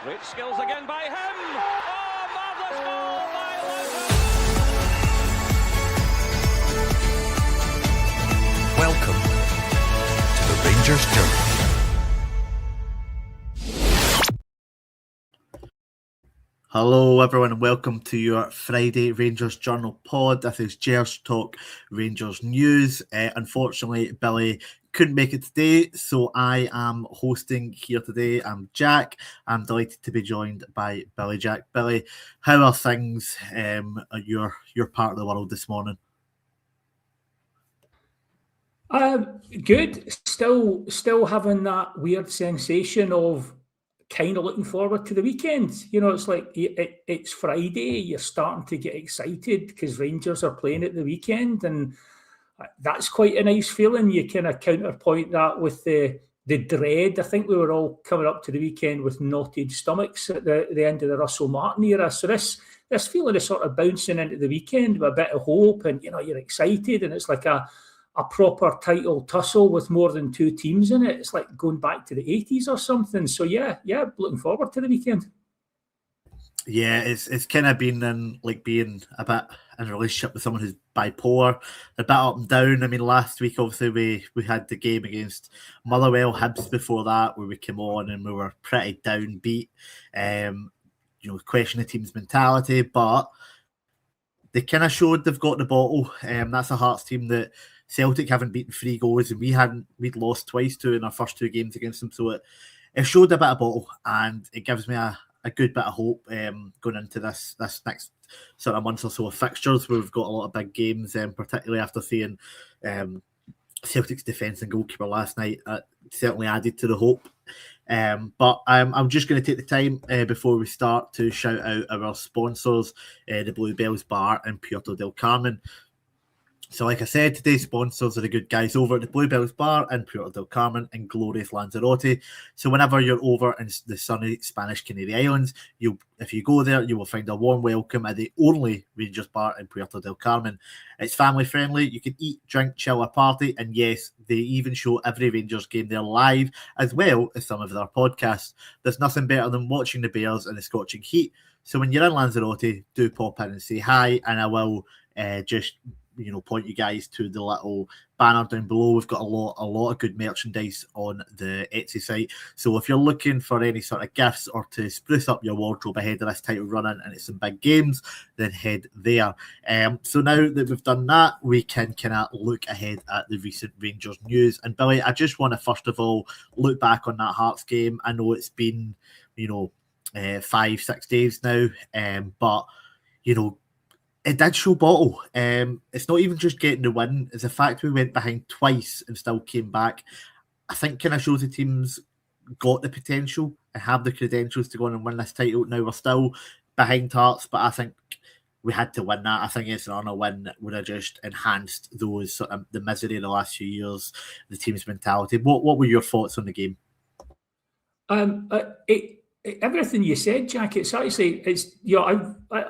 Great skills again by him. Oh, marvellous goal by Luther. Welcome to the Rangers Journey. Hello everyone and welcome to your Friday Rangers Journal pod. This is Gers Talk Rangers News. Unfortunately, Billy couldn't make it today, so I am hosting here today. I'm Jack. I'm delighted to be joined by Billy. Jack, Billy, how are things at your part of the world this morning? Good. Still having that weird sensation of kind of looking forward to the weekend. You know, it's like it's Friday. You're starting to get excited because Rangers are playing at the weekend, and that's quite a nice feeling. You kind of counterpoint that with the dread. I think we were all coming up to the weekend with knotted stomachs at the end of the Russell Martin era. So this feeling is sort of bouncing into the weekend with a bit of hope, and you know, you're excited, and it's like a proper title tussle with more than two teams in it. It's like going back to the 80s or something. So yeah, looking forward to the weekend. Yeah, it's kind of been like being a bit in a relationship with someone who's bipolar, a bit up and down. I mean, last week obviously we had the game against Motherwell, Hibs before that, where we came on and we were pretty downbeat. Question the team's mentality, but they kind of showed they've got the bottle. That's a Hearts team that Celtic haven't beaten 3 goals, and we'd lost twice in our first 2 games against them. So it showed a bit of bottle, and it gives me a good bit of hope going into this next sort of month or so of fixtures, where we've got a lot of big games, particularly after seeing Celtic's defence and goalkeeper last night. Certainly added to the hope. But I'm just going to take the time before we start to shout out our sponsors, the Bluebells Bar in Puerto del Carmen. So like I said, today's sponsors are the good guys over at the Bluebells Bar in Puerto del Carmen in glorious Lanzarote. So whenever you're over in the sunny Spanish Canary Islands, if you go there, you will find a warm welcome at the only Rangers bar in Puerto del Carmen. It's family friendly. You can eat, drink, chill, or party. And yes, they even show every Rangers game there live, as well as some of their podcasts. There's nothing better than watching the Bears in the scorching heat. So when you're in Lanzarote, do pop in and say hi, and I will just point you guys to the little banner down below. We've got a lot of good merchandise on the Etsy site. So if you're looking for any sort of gifts or to spruce up your wardrobe ahead of this title run-in and it's some big games, then head there. So now that we've done that, we can kind of look ahead at the recent Rangers news. And Billy, I just want to first of all look back on that Hearts game. I know it's been 5-6 days now, but it did show bottle. It's not even just getting the win. It's the fact we went behind twice and still came back. I think kind of shows the team's got the potential and have the credentials to go on and win this title. Now we're still behind Hearts, but I think we had to win that. I think it's an honour win that would have just enhanced those sort of the misery of the last few years, the team's mentality. What were your thoughts on the game? Everything you said, Jack, it's I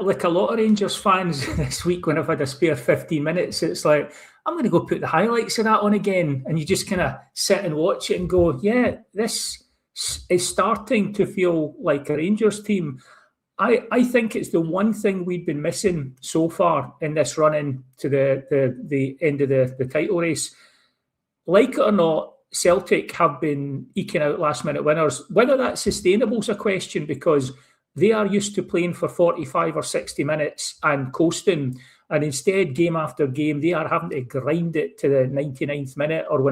like a lot of Rangers fans this week, when I've had a spare 15 minutes, it's like, I'm going to go put the highlights of that on again. And you just kind of sit and watch it and go, yeah, this is starting to feel like a Rangers team. I think it's the one thing we've been missing so far in this run-in to the end of the title race. Like it or not, Celtic have been eking out last-minute winners. Whether that's sustainable is a question, because they are used to playing for 45 or 60 minutes and coasting, and instead, game after game, they are having to grind it to the 99th minute or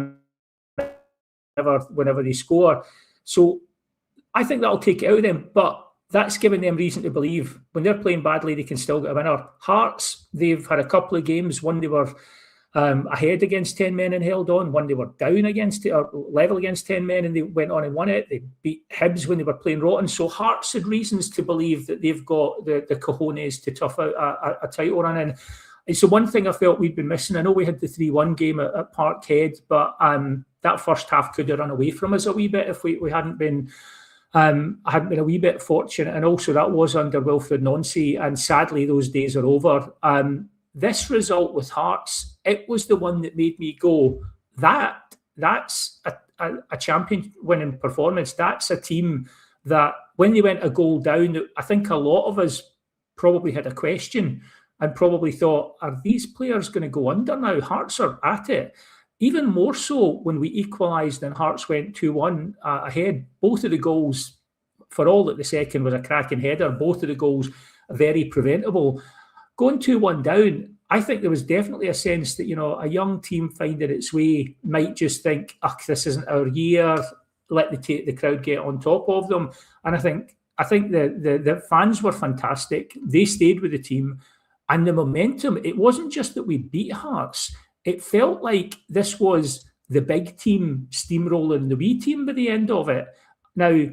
whenever they score. So I think that'll take it out of them, but that's giving them reason to believe when they're playing badly, they can still get a winner. Hearts, they've had a couple of games. One, they were ahead against 10 men and held on. One, they were down against it, or level against 10 men, and they went on and won it. They beat Hibs when they were playing rotten. So Hearts had reasons to believe that they've got the cojones to tough out a title run. And it's the one thing I felt we'd been missing. I know we had the 3-1 game at Parkhead, but that first half could have run away from us a wee bit if we hadn't been a wee bit fortunate. And also that was under Wilfred Nancy, and sadly those days are over. This result with Hearts, it was the one that made me go, that's a champion winning performance. That's a team that when they went a goal down, I think a lot of us probably had a question and probably thought, are these players going to go under now? Hearts are at it. Even more so when we equalised and Hearts went 2-1 ahead. Both of the goals, for all that the second was a cracking header, both of the goals very preventable. Going 2-1 down, I think there was definitely a sense that, a young team finding its way might just think, this isn't our year, let the crowd get on top of them. And I think the fans were fantastic. They stayed with the team. And the momentum, it wasn't just that we beat Hearts. It felt like this was the big team steamrolling the wee team by the end of it. Now,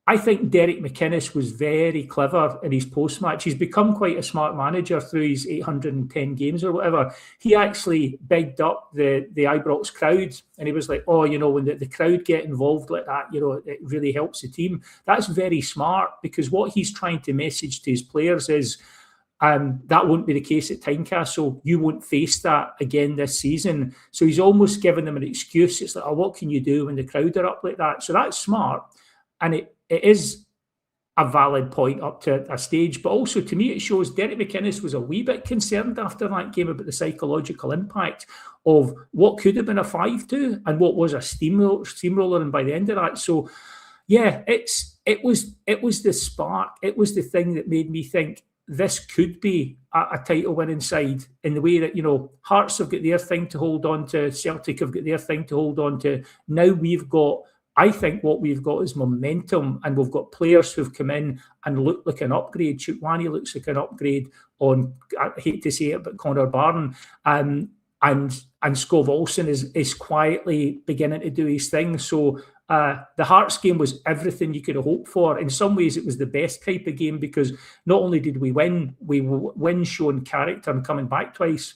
I think Derek McInnes was very clever in his post-match. He's become quite a smart manager through his 810 games or whatever. He actually bigged up the Ibrox crowd, and he was like, when the crowd get involved like that, it really helps the team. That's very smart, because what he's trying to message to his players is, that won't be the case at Tynecastle. You won't face that again this season. So he's almost giving them an excuse. It's like, what can you do when the crowd are up like that? So that's smart. And it is a valid point up to a stage. But also, to me, it shows Derek McInnes was a wee bit concerned after that game about the psychological impact of what could have been a 5-2 and what was a steamroller. And by the end of that, so yeah, it was the spark. It was the thing that made me think this could be a title winning side, in the way that, Hearts have got their thing to hold on to, Celtic have got their thing to hold on to. Now I think what we've got is momentum, and we've got players who've come in and look like an upgrade. Chukwani looks like an upgrade on, I hate to say it, but Connor Barron. And Skov Olsen is quietly beginning to do his thing. So the Hearts game was everything you could have hoped for. In some ways, it was the best type of game, because not only did we win showing character and coming back twice.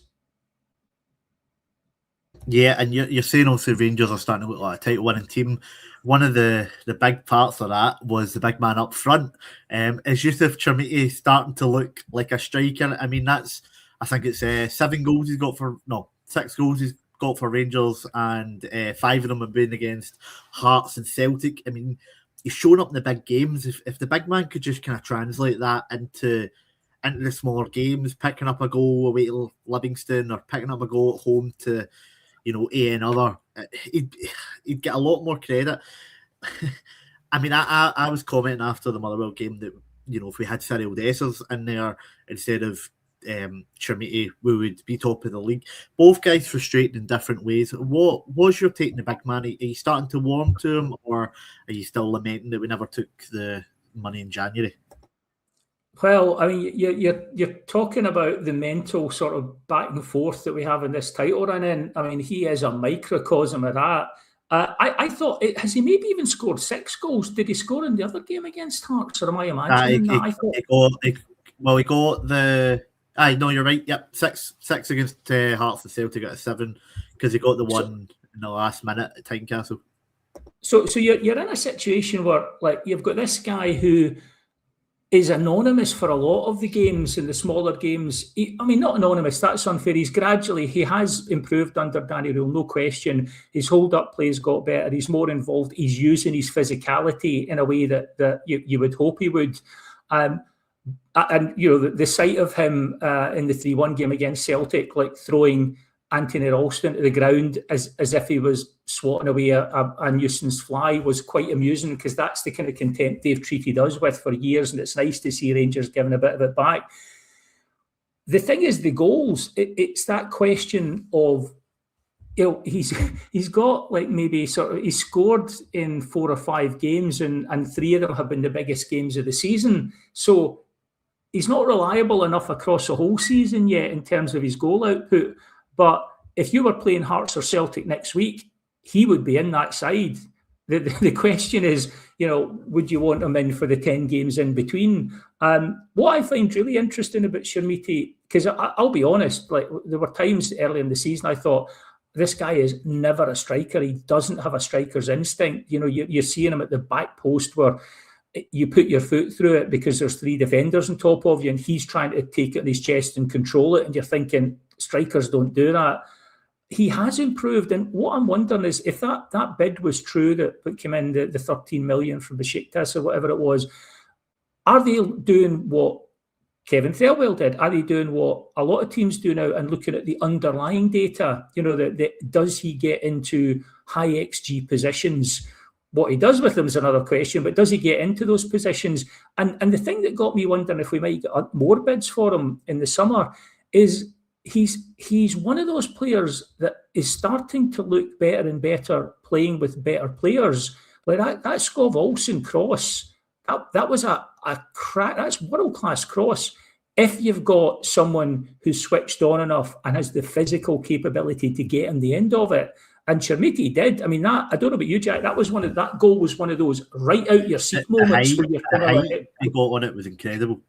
Yeah, and you're saying also Rangers are starting to look like a title-winning team. One of the big parts of that was the big man up front. Is Yusuf Chermiti starting to look like a striker? I mean, I think it's 6 goals he's got for Rangers, and 5 of them have been against Hearts and Celtic. I mean, he's showing up in the big games. If the big man could just kind of translate that into the smaller games, picking up a goal away to Livingston or picking up a goal at home to, another, he'd get a lot more credit. I mean, I was commenting after the Motherwell game that, if we had Cyril Dessers in there instead of Chermiti, we would be top of the league. Both guys frustrating in different ways. What was your take on the big man? Are you starting to warm to him, or are you still lamenting that we never took the money in January? Well, I mean, you're talking about the mental sort of back and forth that we have in this title run in. I mean, he is a microcosm of that. I thought, has he maybe even scored 6 goals? Did he score in the other game against Hearts, or am I imagining that? He got the... no, you're right. Yep, 6 against Hearts and Celtic at 7, because he got the one in the last minute at Tynecastle. So you're in a situation where, like, you've got this guy who is anonymous for a lot of the games, in the smaller games. Not anonymous, that's unfair. He has improved under Danny Rule, no question. His hold-up play's got better. He's more involved. He's using his physicality in a way that you would hope he would. And the sight of him in the 3-1 game against Celtic, like throwing Anthony Ralston to the ground as if he was swatting away a nuisance fly, was quite amusing, because that's the kind of contempt they've treated us with for years, and it's nice to see Rangers giving a bit of it back. The thing is, the goals, it's that question of, he's got like maybe he's scored in 4 or 5 games, and 3 of them have been the biggest games of the season. So he's not reliable enough across the whole season yet in terms of his goal output. But if you were playing Hearts or Celtic next week, he would be in that side. The question is, would you want him in for the 10 games in between? What I find really interesting about Chermiti, because I'll be honest, like, there were times early in the season I thought, this guy is never a striker. He doesn't have a striker's instinct. You're seeing him at the back post where you put your foot through it because there's 3 defenders on top of you, and he's trying to take it in his chest and control it, and you're thinking, strikers don't do that. he has improved. And what I'm wondering is if that bid was true that came in, the 13 million from Besiktas or whatever it was, are they doing what Kevin Thelwell did? Are they doing what a lot of teams do now and looking at the underlying data? Does he get into high XG positions? What he does with them is another question, but does he get into those positions? And the thing that got me wondering if we might get more bids for him in the summer is he's one of those players that is starting to look better and better playing with better players. Like that Skov Olsen cross, that was a crack. That's world-class cross. If you've got someone who's switched on enough and has the physical capability to get in the end of it, and Chermiti did. I mean, I don't know about you, Jack. That goal was one of those right out your seat moments. The height he got on it was incredible.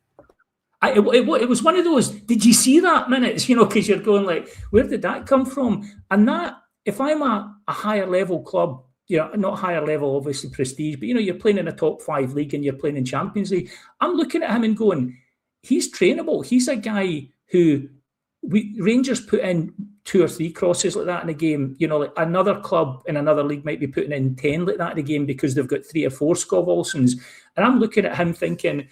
It was one of those, did you see that minutes? Because you're going like, where did that come from? And that, if I'm a higher level club, not higher level, obviously prestige, but you're playing in a top 5 league and you're playing in Champions League. I'm looking at him and going, he's trainable. He's a guy who Rangers put in 2 or 3 crosses like that in a game. Like another club in another league might be putting in 10 like that in a game because they've got 3 or 4 Skov Olsens. And I'm looking at him thinking,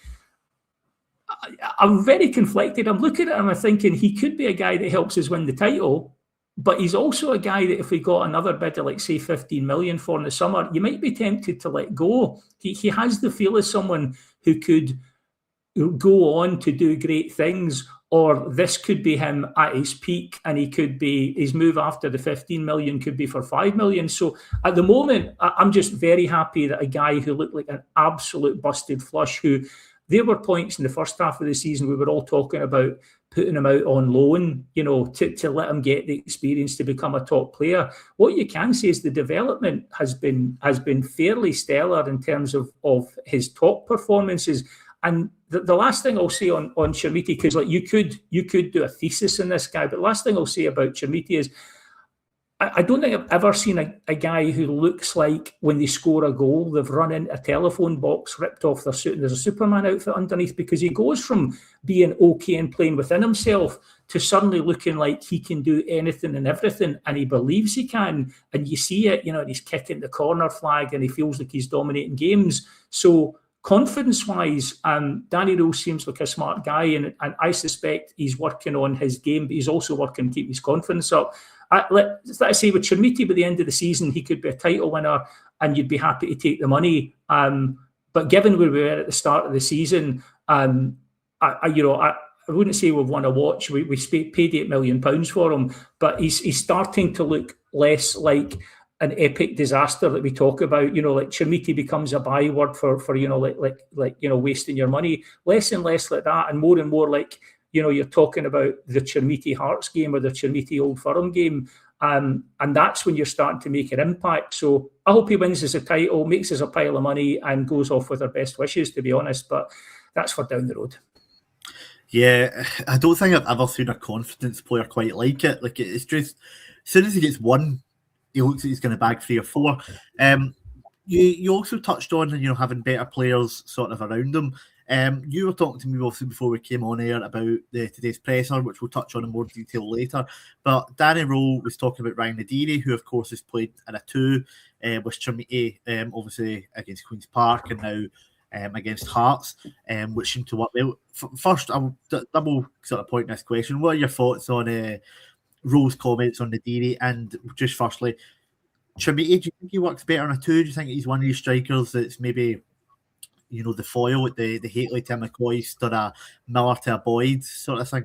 I'm very conflicted. I'm looking at him and thinking he could be a guy that helps us win the title, but he's also a guy that if we got another bid of, like, say, 15 million for in the summer, you might be tempted to let go. He has the feel of someone who could go on to do great things, or this could be him at his peak and his move after the 15 million could be for 5 million. So at the moment, I'm just very happy that a guy who looked like an absolute busted flush, who there were points in the first half of the season we were all talking about putting him out on loan, to let him get the experience to become a top player. What you can say is the development has been fairly stellar in terms of his top performances. And the last thing I'll say on Chermiti, because like you could do a thesis in this guy, but the last thing I'll say about Chermiti is I don't think I've ever seen a guy who looks like when they score a goal, they've run into a telephone box, ripped off their suit, and there's a Superman outfit underneath, because he goes from being okay and playing within himself to suddenly looking like he can do anything and everything, and he believes he can. And you see it, and he's kicking the corner flag and he feels like he's dominating games. So confidence-wise, Danny Rose seems like a smart guy, and I suspect he's working on his game, but he's also working to keep his confidence up. Let's say with Chermiti, by the end of the season, he could be a title winner and you'd be happy to take the money. But given where we were at the start of the season, I wouldn't say we've won a watch. We paid £8 million for him, but he's starting to look less like an epic disaster that we talk about. Like Chermiti becomes a byword for wasting your money. Less and less like that, and more like, you're talking about the Chermiti Hearts game or the Chermiti Old Firm game. And that's when you're starting to make an impact. So I hope he wins us a title, makes us a pile of money, and goes off with our best wishes, to be honest. But that's for down the road. Yeah, I don't think I've ever seen a confidence player quite like it. Like, it's just, as soon as he gets one, he looks like he's going to bag 3 or 4. You also touched on, having better players sort of around him. You were talking to me obviously before we came on air about today's presser, which we'll touch on in more detail later. But Danny Rowe was talking about Ryan Nadiri, who of course has played in a 2 with Chermiti, obviously against Queen's Park, and now against Hearts, which seemed to work well. First, I'll double sort of point this question. What are your thoughts on Rowe's comments on Nadiri? And just firstly, Chermiti, do you think he works better in a 2? Do you think he's one of these strikers that's maybe, the foil at the Hateley to McCoist, or a Miller to a Boyd sort of thing?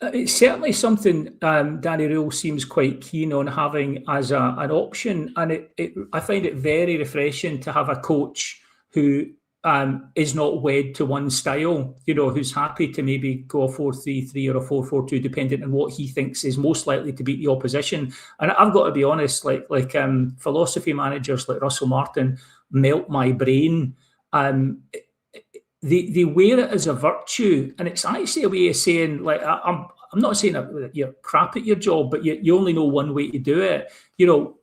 It's certainly something Danny Rule seems quite keen on having as an option, and I find it very refreshing to have a coach who is not wed to one style, who's happy to maybe go a 4-3-3 or a 4-4-2, depending on what he thinks is most likely to beat the opposition. And I've got to be honest, like philosophy managers like Russell Martin melt my brain. They wear it as a virtue, and it's actually a way of saying, like, I'm I'm not saying that you're crap at your job, but you only know one way to do it.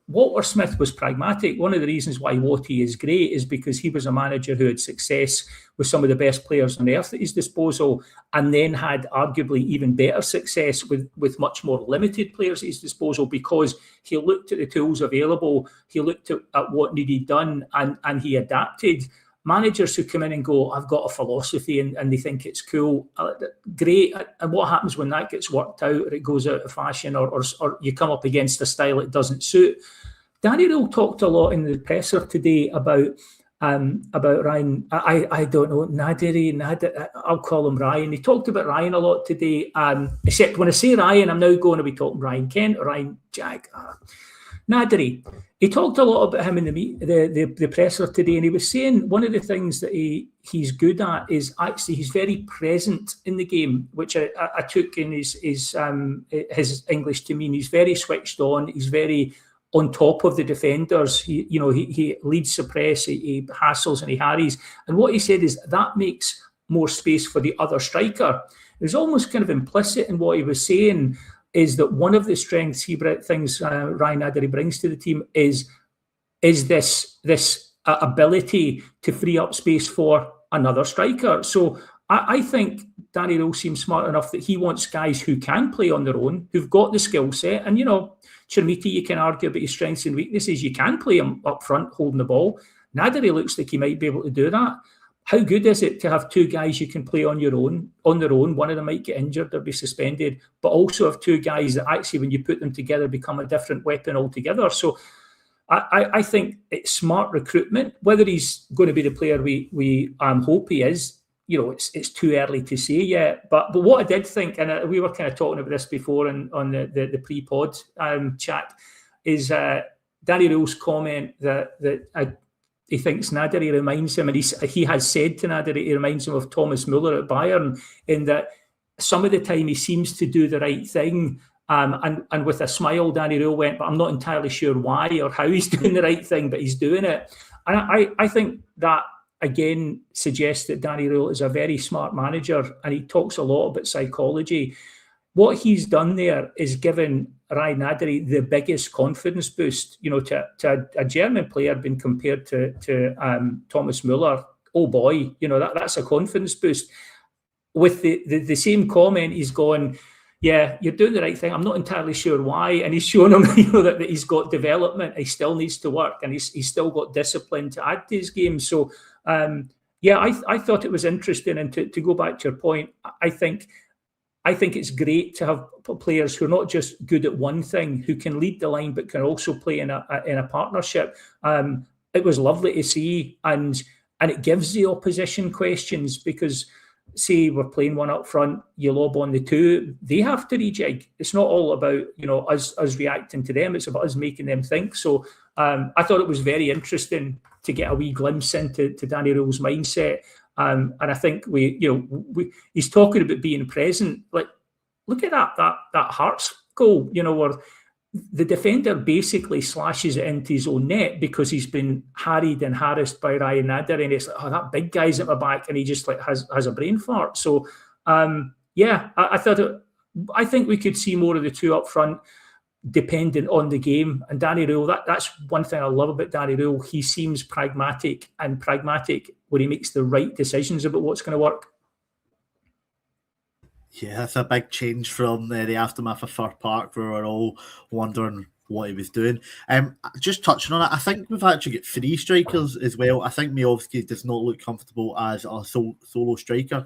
Walter Smith was pragmatic. One of the reasons why Watty is great is because he was a manager who had success with some of the best players on earth at his disposal, and then had arguably even better success with much more limited players at his disposal, because he looked at the tools available, he looked at what needed done, and he adapted. Managers who come in and go, I've got a philosophy, and they think it's cool, great. And what happens when that gets worked out, or it goes out of fashion, or you come up against a style it doesn't suit? Danny Rule talked a lot in the presser today about Ryan. I don't know, Nadiri, I'll call him Ryan. He talked about Ryan a lot today, except when I say Ryan, I'm now going to be talking Ryan Kent or Ryan Jack. Nadiri. He talked a lot about him in the presser today, and he was saying one of the things that he's good at is actually he's very present in the game, which I took in his English to mean he's very switched on. He's very on top of the defenders. He leads the press, he hassles and he harries. And what he said is that makes more space for the other striker. It was almost kind of implicit in what he was saying, is that one of the strengths Ryan Nadiri brings to the team is this ability to free up space for another striker. So I think Danny Rule seems smart enough that he wants guys who can play on their own, who've got the skill set. And, Chermiti, you can argue about his strengths and weaknesses. You can play him up front holding the ball. Nadiri looks like he might be able to do that. How good is it to have two guys you can play on their own? One of them might get injured or be suspended, but also have two guys that actually, when you put them together, become a different weapon altogether. So I think it's smart recruitment. Whether he's going to be the player we hope he is, it's too early to say yet. But what I did think, and we were kind of talking about this before on the pre-pod chat, is Danny Rule's comment that he thinks Nadiri reminds him, and he has said to Nadiri, he reminds him of Thomas Muller at Bayern, in that some of the time he seems to do the right thing. And with a smile, Danny Rule went, but I'm not entirely sure why or how he's doing the right thing, but he's doing it. And I think that, again, suggests that Danny Rule is a very smart manager, and he talks a lot about psychology. What he's done there is given Ryan Nadiri the biggest confidence boost, to a German player being compared to Thomas Muller. Oh boy, that's a confidence boost. With the same comment, he's gone, yeah, you're doing the right thing. I'm not entirely sure why. And he's shown him, that he's got development. He still needs to work, and he's still got discipline to add to his game. So, I thought it was interesting. And to go back to your point, I think it's great to have players who are not just good at one thing, who can lead the line, but can also play in a partnership. It was lovely to see, and it gives the opposition questions, because say we're playing one up front, you lob on the two, they have to rejig. It's not all about us reacting to them. It's about us making them think. So I thought it was very interesting to get a wee glimpse into Danny Rule's mindset. And I think he's talking about being present. Like, look at that Hearts goal, where the defender basically slashes it into his own net because he's been harried and harassed by Ryan Nadiri, and it's like, oh, that big guy's at my back, and he just has a brain fart. So I think we could see more of the two up front, dependent on the game. And Danny Rule, that's one thing I love about Danny Rule. He seems pragmatic when he makes the right decisions about what's going to work. Yeah, that's a big change from the aftermath of Fir Park, where we're all wondering what he was doing. Just touching on it, I think we've actually got three strikers as well. I think Miovski does not look comfortable as a solo striker,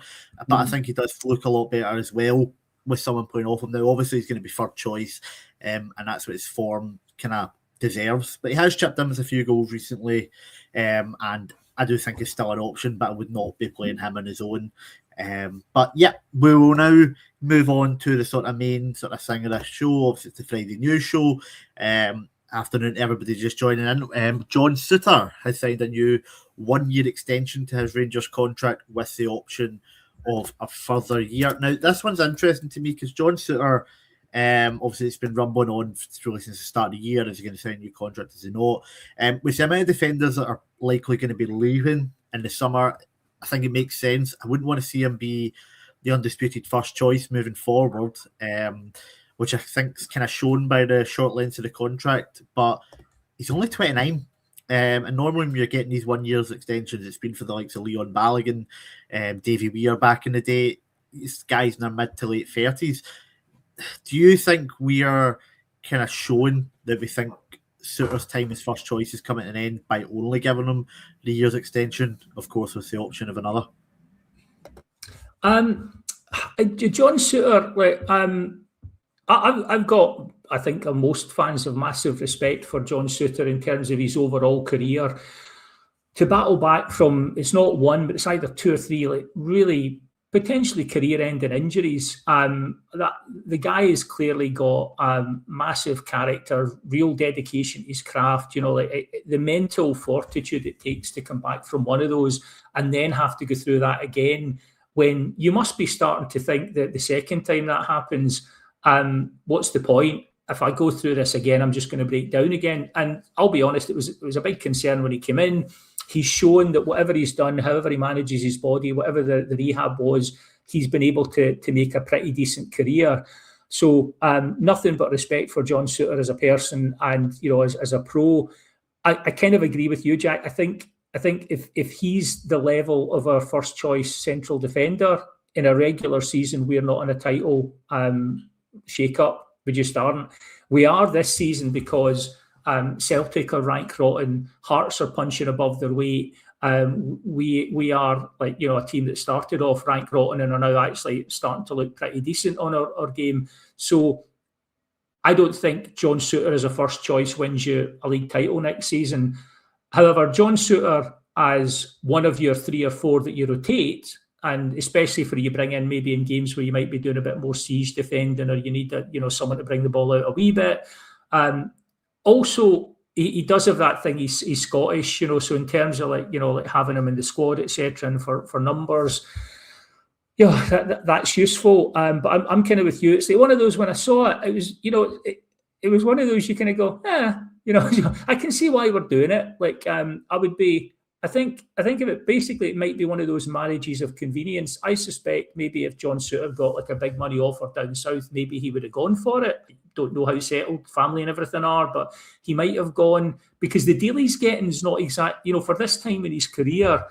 but I think he does look a lot better as well with someone playing off him. Now, obviously, he's going to be third choice, and that's what his form kind of deserves. But he has chipped in with a few goals recently, and I do think he's still an option, but I would not be playing him on his own. But yeah, we will now move on to the sort of main sort of thing of this show. Obviously, it's the Friday news show. Afternoon, everybody just joining in. John Souttar has signed a new 1-year extension to his Rangers contract with the option of a further year. Now, this one's interesting to me because John Souttar, obviously, it's been rumbling on really since the start of the year. Is he going to sign a new contract? Is he not? With the amount of defenders that are likely going to be leaving in the summer, I think it makes sense. I wouldn't want to see him be the undisputed first choice moving forward, which I think is kind of shown by the short length of the contract. But he's only 29. And normally when you're getting these 1 year's extensions, it's been for the likes of Leon Balogun, Davy Weir back in the day. These guys in their mid to late 30s. Do you think we are kind of showing that we think Suter's time as first choice is coming to an end by only giving him the year's extension, of course, with the option of another? John Suter, I've got, I think, most fans have massive respect for John Suter in terms of his overall career. To battle back from, it's not one, but it's either two or three, like really potentially career-ending injuries. That the guy has clearly got massive character, real dedication to his craft. The mental fortitude it takes to come back from one of those and then have to go through that again. When you must be starting to think that the second time that happens, what's the point? If I go through this again, I'm just going to break down again. And I'll be honest, it was a big concern when he came in. He's shown that whatever he's done, however he manages his body, whatever the rehab was, he's been able to make a pretty decent career. So nothing but respect for John Suter as a person and, as a pro. I kind of agree with you, Jack. I think if he's the level of our first choice central defender in a regular season, we're not in a title shake-up. We just aren't. We are this season because Celtic are rank rotten, Hearts are punching above their weight. We are a team that started off rank rotten and are now actually starting to look pretty decent on our game. So I don't think John Suter as a first choice wins you a league title next season. However, John Suter as one of your three or four that you rotate, and especially for you bring in maybe in games where you might be doing a bit more siege defending or you need someone to bring the ball out a wee bit. Also, he does have that thing. He's Scottish, so in terms of having him in the squad, etc., and for numbers, that's useful. But I'm kind of with you. It's like one of those when I saw it, it was it was one of those you kind of go, I can see why we're doing it. I think of it basically, it might be one of those marriages of convenience. I suspect maybe if John Suter got a big money offer down south, maybe he would have gone for it. Don't know how settled family and everything are, but he might have gone because the deal he's getting is not exact. For this time in his career,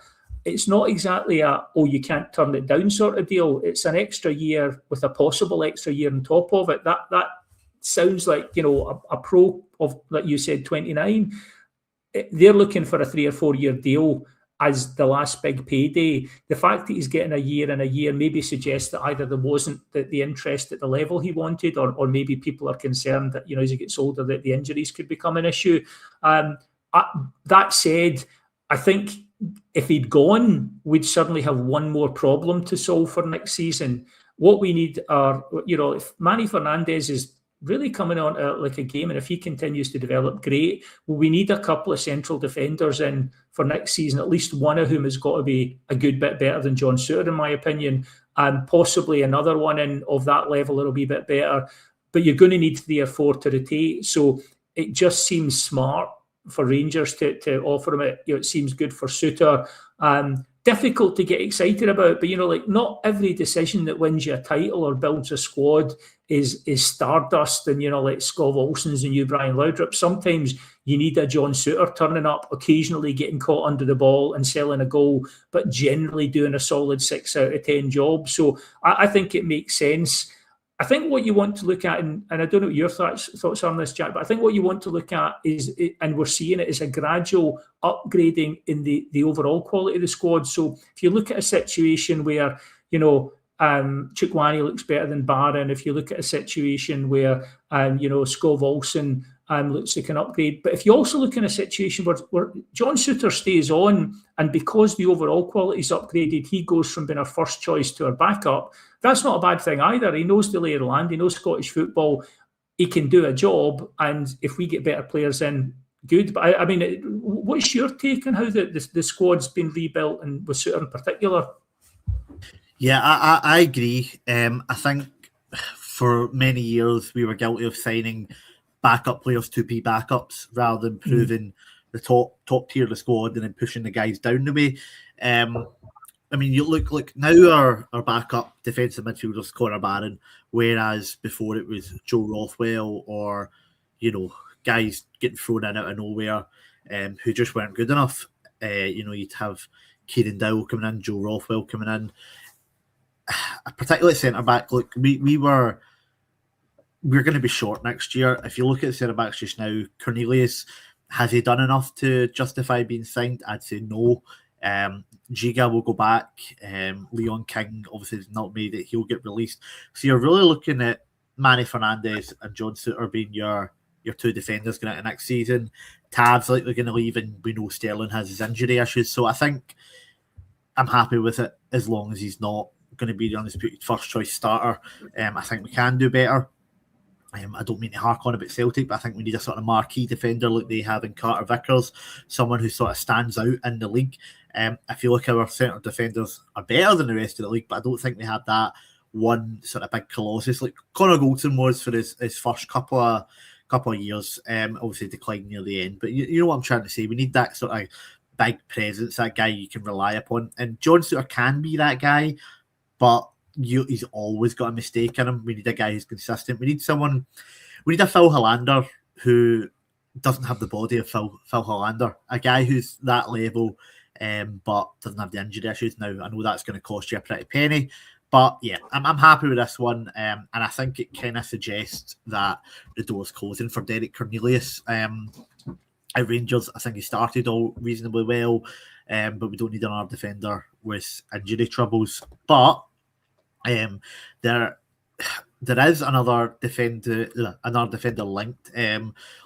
it's not exactly you can't turn it down sort of deal. It's an extra year with a possible extra year on top of it. That sounds like a pro of, like you said, 29. They're looking for a 3 or 4 year deal as the last big payday. The fact that he's getting a year and a year maybe suggests that either there wasn't the interest at the level he wanted, or maybe people are concerned that as he gets older that the injuries could become an issue. That said, I think if he'd gone, we'd suddenly have one more problem to solve for next season. What we need are, if Manny Fernandez is really coming on like a game, and if he continues to develop, great. Well, we need a couple of central defenders in for next season, at least one of whom has got to be a good bit better than John Suter, in my opinion, and possibly another one in of that level that'll be a bit better. But you're going to need 3 or 4 to rotate, so it just seems smart for Rangers to offer him it. It seems good for Suter. Difficult to get excited about, but not every decision that wins you a title or builds a squad is stardust and like Skov Olsen's and you Brian Laudrup. Sometimes you need a John Suter turning up, occasionally getting caught under the ball and selling a goal, but generally doing a solid 6 out of 10 job. So I think it makes sense. I think what you want to look at, and I don't know what your thoughts are on this, Jack, but I think what you want to look at is, and we're seeing it, is a gradual upgrading in the overall quality of the squad. So if you look at a situation where, Chukwani looks better than Barron, if you look at a situation where, Skov Olsen looks like an upgrade, but if you also look in a situation where John Suter stays on, and because the overall quality is upgraded, he goes from being our first choice to our backup, that's not a bad thing either. He knows the lay of the land, he knows Scottish football, he can do a job, and if we get better players in, good. But I mean, what's your take on how the squad's been rebuilt, and with Suter in particular? Yeah, I agree. I think for many years we were guilty of signing backup players to be backups rather than proving the top tier of the squad and then pushing the guys down the way. I mean, you look like now our backup defensive midfielder's Connor Barron, whereas before it was Joe Rothwell or, guys getting thrown in out of nowhere who just weren't good enough. You'd have Kieran Dowell coming in, Joe Rothwell coming in. Particularly centre back. Look, we're going to be short next year. If you look at the centre backs just now, Cornelius, has he done enough to justify being signed? I'd say no. Giga will go back. Leon King obviously has not made it. He'll get released. So you're really looking at Manny Fernandez and John Suter being your two defenders going into next season. Tav's likely going to leave, and we know Sterling has his injury issues. So I think I'm happy with it as long as he's not going to be the undisputed first choice starter. I think we can do better. I don't mean to hark on about Celtic, but I think we need a sort of marquee defender like they have in Carter Vickers, someone who sort of stands out in the league. I feel like our centre defenders are better than the rest of the league, but I don't think they have that one sort of big colossus like Connor Goldson was for his first couple of years. Obviously declined near the end, but you know what I'm trying to say. We need that sort of big presence, that guy you can rely upon, and John Suter can be that guy, but he's always got a mistake in him. We need a guy who's consistent. We need a Phil Hollander who doesn't have the body of Phil Hollander, a guy who's that level, but doesn't have the injury issues. Now, I know that's going to cost you a pretty penny, but yeah, I'm happy with this one, and I think it kind of suggests that the door's closing for Derek Cornelius. At Rangers, I think he started all reasonably well, but we don't need another defender with injury troubles. But there is another defender linked.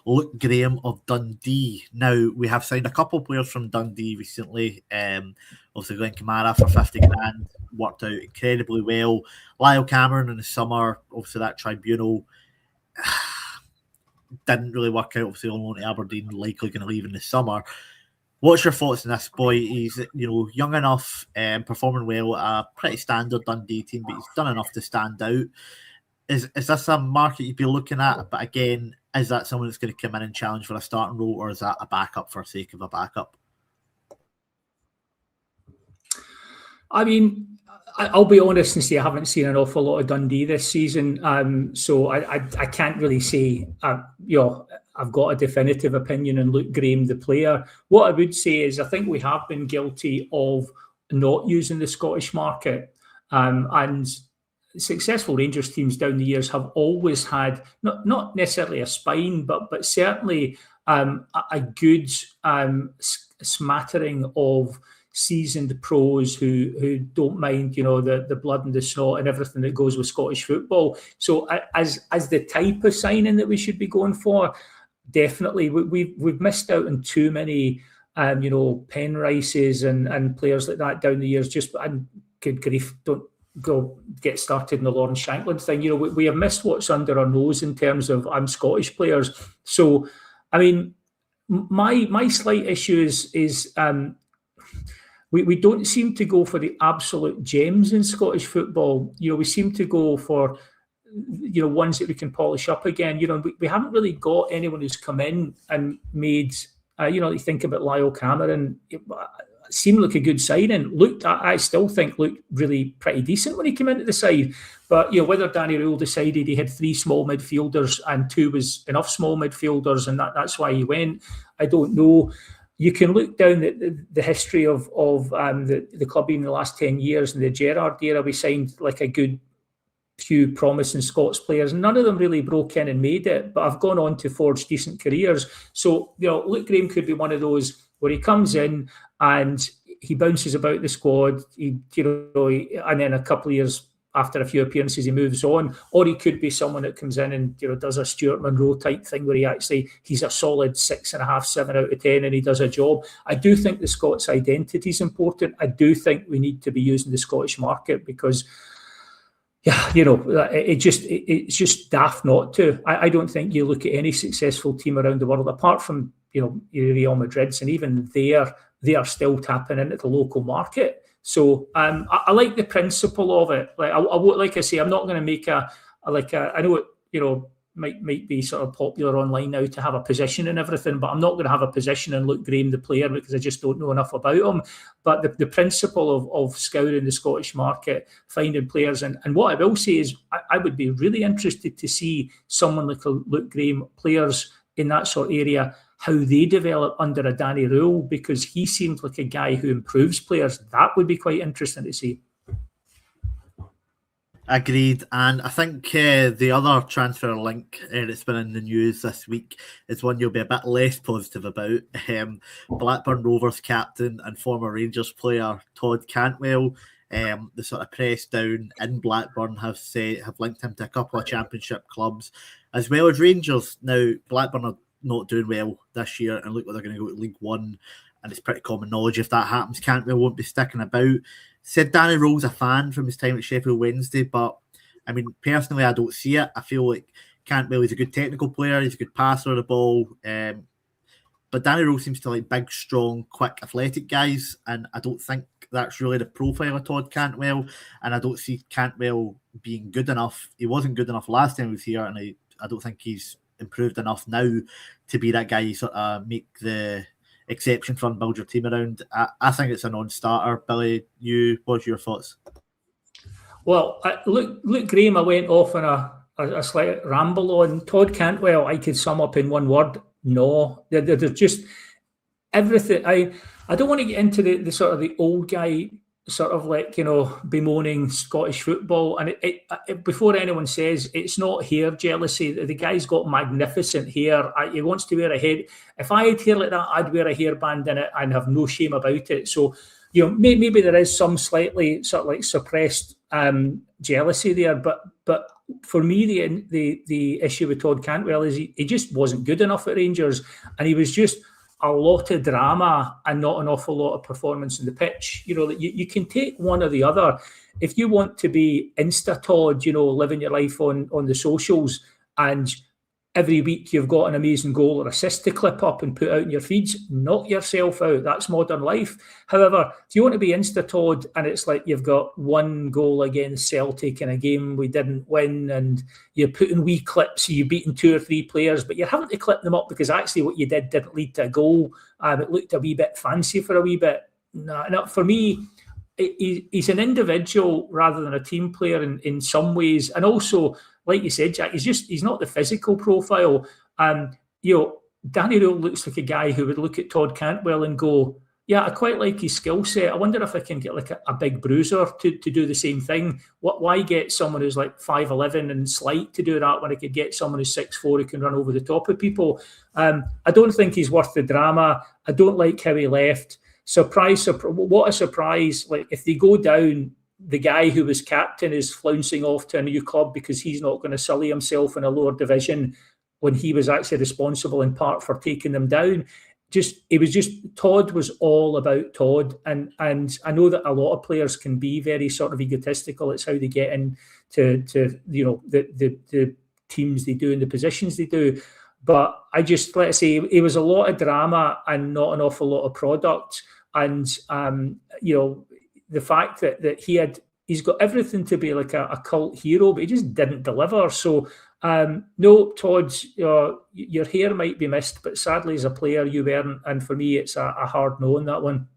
Luke Graham of Dundee. Now, we have signed a couple of players from Dundee recently. Obviously, Glenn Kamara for 50 grand worked out incredibly well. Lyle Cameron in the summer, obviously that tribunal didn't really work out. Obviously, on loan to Aberdeen, likely going to leave in the summer. What's your thoughts on this boy? He's young enough, performing well at a pretty standard Dundee team, but he's done enough to stand out. Is this a market you'd be looking at? But again, is that someone that's going to come in and challenge for a starting role, or is that a backup for the sake of a backup? I mean, I'll be honest and say I haven't seen an awful lot of Dundee this season, so I can't really say I've got a definitive opinion on Luke Graham, the player. What I would say is I think we have been guilty of not using the Scottish market, and successful Rangers teams down the years have always had not necessarily a spine, but certainly a good smattering of seasoned pros who don't mind, the blood and the snot and everything that goes with Scottish football. So as the type of signing that we should be going for, definitely we've missed out on too many Penrices and players like that down the years. And good grief, don't go get started in the Lawrence Shankland thing. We have missed what's under our nose in terms of Scottish players. So I mean, my slight issue is we don't seem to go for the absolute gems in Scottish football. We seem to go for ones that we can polish up again. We haven't really got anyone who's come in and made. You think about Lyle Cameron. It seemed like a good signing. I still think looked really pretty decent when he came into the side. But whether Danny Rule decided he had 3 small midfielders and 2 was enough small midfielders, and that's why he went, I don't know. You can look down the history of the club in the last 10 years. In the Gerrard era, we signed like a good few promising Scots players. None of them really broke in and made it, but have gone on to forge decent careers. So, Luke Graham could be one of those where he comes in and he bounces about the squad, and then a couple of years after a few appearances, he moves on. Or he could be someone that comes in and does a Stuart Monroe type thing where he's a solid 6.5, 7 out of 10, and he does a job. I do think the Scots identity is important. I do think we need to be using the Scottish market because, it's just daft not to. I don't think you look at any successful team around the world, apart from Real Madrid's, and even they are still tapping into the local market. So I like the principle of it. Like I say, I'm not going to make I know might be sort of popular online now to have a position and everything, but I'm not going to have a position in Luke Graham, the player, because I just don't know enough about him. But the principle of scouring the Scottish market, finding players, and what I will say is I would be really interested to see someone like a Luke Graham, players in that sort of area, how they develop under a Danny Rule, because he seems like a guy who improves players. That would be quite interesting to see. Agreed. And I think the other transfer link that's been in the news this week is one you'll be a bit less positive about. Blackburn Rovers captain and former Rangers player Todd Cantwell, the sort of press down in Blackburn have linked him to a couple of championship clubs as well as Rangers. Now, Blackburn are not doing well this year and look like they're going to go to League One, and it's pretty common knowledge if that happens, Cantwell won't be sticking about. Said Danny Rowe's a fan from his time at Sheffield Wednesday, but I mean, personally, I don't see it. I feel like Cantwell is a good technical player, he's a good passer of the ball, but Danny Rowe seems to like big, strong, quick, athletic guys, and I don't think that's really the profile of Todd Cantwell, and I don't see Cantwell being good enough. He wasn't good enough last time he was here, and I don't think he's improved enough now to be that guy you sort of make the exception for and build your team around. I think it's a non-starter. Billy, what's your thoughts? Well, Luke Graham, I went off on a slight ramble on. Todd Cantwell, I could sum up in one word: no. They're just everything. I don't want to get into the sort of the old guy sort of like, bemoaning Scottish football. And it before anyone says, it's not hair jealousy. The guy's got magnificent hair. He wants to wear a head. If I had hair like that, I'd wear a hairband in it and have no shame about it. So, maybe there is some slightly sort of like suppressed jealousy there. But for me, the issue with Todd Cantwell is he just wasn't good enough at Rangers, and he was just a lot of drama and not an awful lot of performance in the pitch. You can take one or the other. If you want to be Insta-Todd, living your life on the socials, and every week you've got an amazing goal or assist to clip up and put out in your feeds, knock yourself out. That's modern life. However, if you want to be Insta-Todd and it's like you've got one goal against Celtic in a game we didn't win, and you're putting wee clips, you've beaten 2 or 3 players, but you're having to clip them up because actually what you did didn't lead to a goal. It looked a wee bit fancy for a wee bit. No, for me, he's an individual rather than a team player in some ways. And also, like you said, Jack, he's not the physical profile. Danny Rule looks like a guy who would look at Todd Cantwell and go, yeah, I quite like his skill set. I wonder if I can get like a big bruiser to do the same thing. Why get someone who's like 5'11" and slight to do that when I could get someone who's 6'4" who can run over the top of people? I don't think he's worth the drama. I don't like how he left. Surprise, what a surprise. Like, if they go down, the guy who was captain is flouncing off to a new club because he's not going to sully himself in a lower division when he was actually responsible in part for taking them down. Todd was all about Todd. And I know that a lot of players can be very sort of egotistical. It's how they get into the teams they do and the positions they do. But let's say it was a lot of drama and not an awful lot of product. And, the fact that he's got everything to be like a cult hero, but he just didn't deliver. So, no, Todd, your hair might be missed, but sadly as a player you weren't. And for me, it's a hard no on that one.